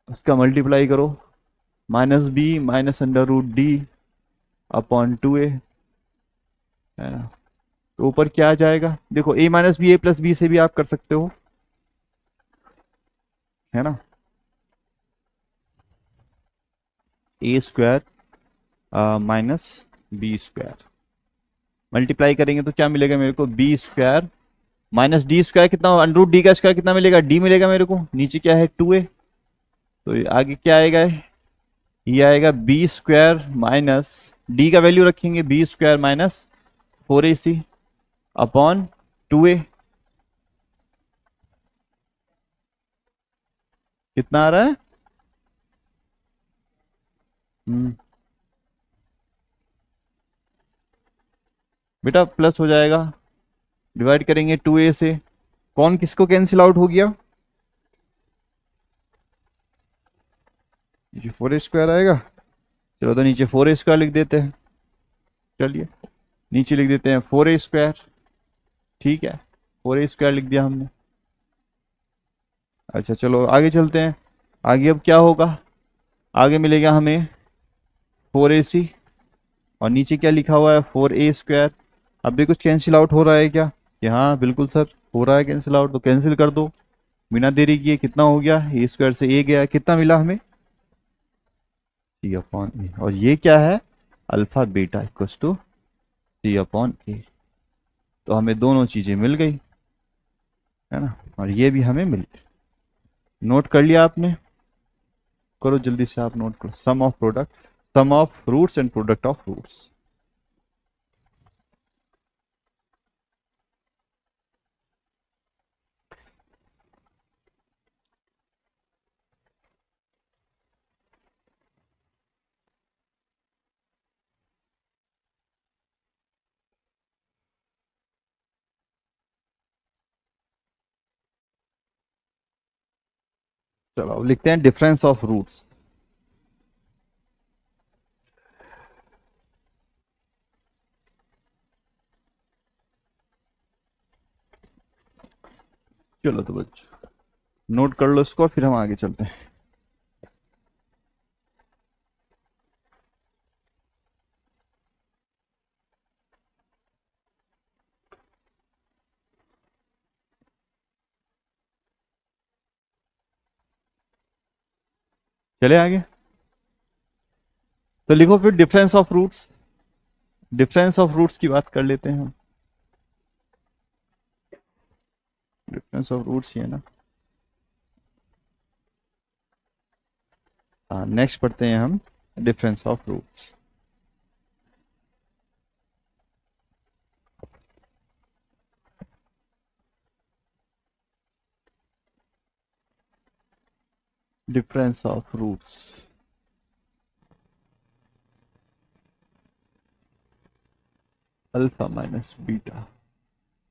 उसका मल्टीप्लाई करो, minus b minus under root D upon 2a, है ना। तो ऊपर क्या आ जाएगा, देखो a minus B, A plus B से भी आप कर सकते हो, है ना। A square minus B square, multiply करेंगे तो क्या मिलेगा मेरे को, B square minus D square, कितना अंडर रूट डी का स्क्वायर कितना मिलेगा, डी मिलेगा मेरे को, नीचे क्या है 2a, तो आगे क्या आएगा, ये आएगा बी स्क्वायर माइनस डी का वैल्यू रखेंगे, b square minus 4ac upon 2a, कितना आ रहा है, बेटा प्लस हो जाएगा, डिवाइड करेंगे 2a से, कौन किसको कैंसिल आउट हो गया, ये 4a स्क्वायर आएगा। चलो तो नीचे 4a स्क्वायर लिख देते हैं, चलिए नीचे लिख देते हैं 4a स्क्वायर, ठीक है 4a स्क्वायर लिख दिया हमने। अच्छा चलो आगे चलते हैं, आगे अब क्या होगा, आगे मिलेगा हमें 4ac, और नीचे क्या लिखा हुआ है 4a स्क्वायर। अब भी कुछ कैंसिल आउट हो रहा है क्या, कि हाँ बिल्कुल सर हो रहा है कैंसिल आउट, तो कैंसिल कर दो बिना देरी किए, कितना हो गया, ए स्क्वायर से ए गया, कितना मिला हमें, सी अपॉन ए, और ये क्या है, alpha beta equals to C upon A. तो हमें दोनों चीजें मिल गई, है ना, और ये भी हमें मिल गई। नोट कर लिया आपने, करो जल्दी से आप नोट करो, sum of product, sum of roots and product of roots. चलो अब लिखते हैं डिफरेंस ऑफ रूट्स। चलो तो बच्चों नोट कर लो इसको, फिर हम आगे चलते हैं। चले आगे, तो लिखो फिर difference of roots, difference of roots की बात कर लेते हैं हम। डिफरेंस ऑफ रूट्स ही है ना, हाँ नेक्स्ट पढ़ते हैं हम difference of roots. Difference of roots, alpha minus beta.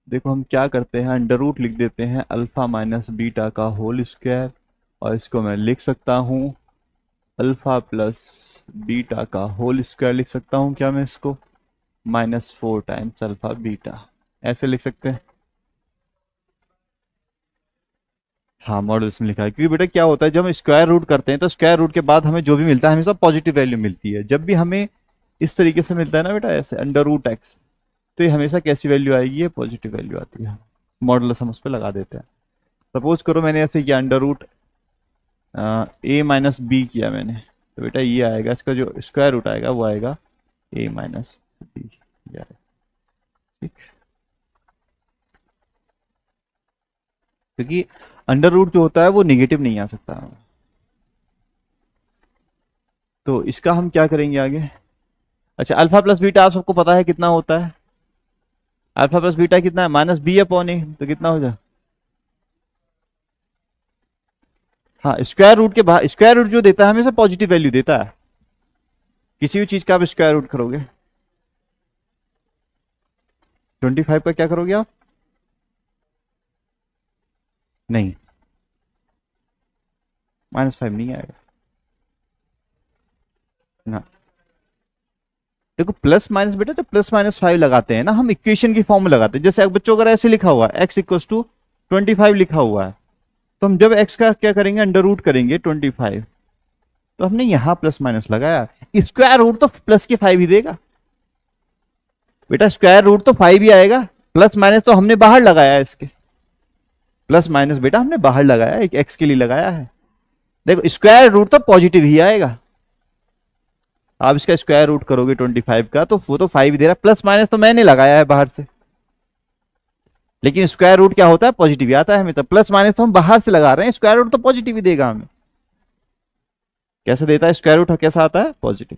देखो हम क्या करते हैं, अंडर रूट लिख देते हैं अल्फा माइनस बीटा का होल स्क्वायर, और इसको मैं लिख सकता हूँ अल्फा प्लस बीटा का होल स्क्वायर, लिख सकता हूँ क्या मैं इसको, -4 टाइम्स अल्फा बीटा, ऐसे लिख सकते हैं, हाँ मॉडल्स में लिखा है, क्योंकि बेटा क्या होता है जब हम स्क्वायर रूट करते हैं तो स्क्वायर रूट के बाद हमें जो भी मिलता है हमेशा पॉजिटिव वैल्यू मिलती है। जब भी हमें इस तरीके से मिलता है ना बेटा, ऐसे अंडर रूट एक्स, तो ये हमेशा कैसी वैल्यू आएगी, ये पॉजिटिव वैल्यू आती है। मॉडल्स हम उस पर लगा देते हैं। सपोज करो मैंने ऐसे किया अंडर रूट ए माइनस बी किया मैंने, तो बेटा ये आएगा, इसका जो स्क्वायर रूट आएगा वो आएगा ए माइनस बी, ठीक। क्योंकि अंडर रूट जो होता है वो निगेटिव नहीं आ सकता। तो इसका हम क्या करेंगे आगे। अच्छा, अल्फा प्लस बीटा आप सबको पता है कितना होता है, अल्फा प्लस बीटा कितना है, माइनस बी अपॉन ए, तो कितना हो जाए। हाँ, स्क्वायर रूट के बाहर, स्क्वायर रूट जो देता है हमेशा पॉजिटिव वैल्यू देता है, किसी भी चीज का आप स्क्वायर रूट करोगे। 25 का क्या करोगे आप, नहीं, -5 नहीं आएगा ना। देखो प्लस माइनस बेटा, जब +-5 लगाते हैं ना हम इक्वेशन की फॉर्म में लगाते हैं। जैसे अब बच्चों अगर ऐसे लिखा हुआ है x इक्वल्स टू 25 लिखा हुआ है, तो हम जब x का क्या करेंगे, अंडर रूट करेंगे 25, तो हमने यहां प्लस माइनस लगाया, स्क्वायर रूट तो प्लस के 5 ही देगा बेटा, स्क्वायर रूट तो 5 ही आएगा, प्लस माइनस तो हमने बाहर लगाया है इसके, प्लस माइनस बेटा हमने बाहर लगाया है, एक एक्स के लिए लगाया है। देखो स्क्वायर रूट तो पॉजिटिव ही आएगा, आप इसका स्क्वायर रूट करोगे 25 का तो वो तो 5 ही दे रहा है, प्लस माइनस तो मैंने लगाया है बाहर से, लेकिन स्क्वायर रूट क्या होता है, पॉजिटिव ही आता है हमें। तो प्लस माइनस तो हम बाहर से लगा रहे हैं, स्क्वायर रूट तो पॉजिटिव ही देगा हमें। कैसे देता है स्क्वायर रूट, कैसा आता है, पॉजिटिव।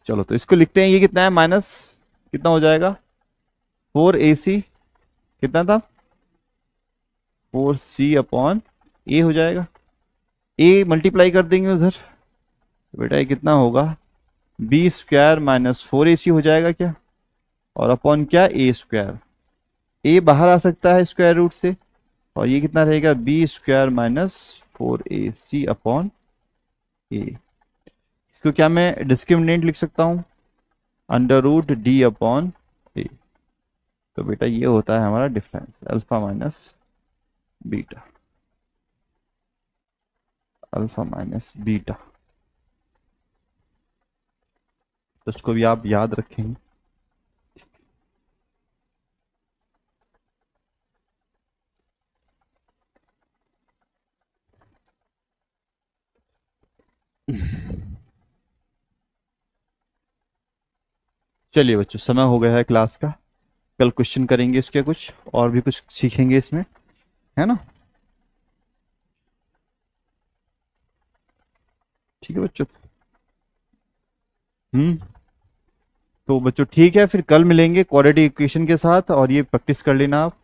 चलो तो इसको लिखते हैं, ये कितना है, माइनस कितना हो जाएगा, 4ac, कितना था, 4c अपॉन ए हो जाएगा, ए मल्टीप्लाई कर देंगे उधर, तो बेटा ये कितना होगा, बी स्क्वायर माइनस 4ac हो जाएगा क्या, और अपॉन क्या, ए स्क्वायर, ए बाहर आ सकता है स्क्वायर रूट से, और ये कितना रहेगा, B square minus 4ac upon A. इसको क्या मैं डिस्क्रिमिनेंट लिख सकता हूं, under root D upon A. तो बेटा ये होता है हमारा difference, alpha minus beta, alpha minus beta. तो इसको भी आप याद रखेंगे। चलिए बच्चों, समय हो गया है क्लास का, कल क्वेश्चन करेंगे इसके, कुछ और भी कुछ सीखेंगे इसमें, है ना। ठीक है बच्चों। तो बच्चों ठीक है, फिर कल मिलेंगे क्वाड्रेटिक इक्वेशन के साथ, और ये प्रैक्टिस कर लेना आप।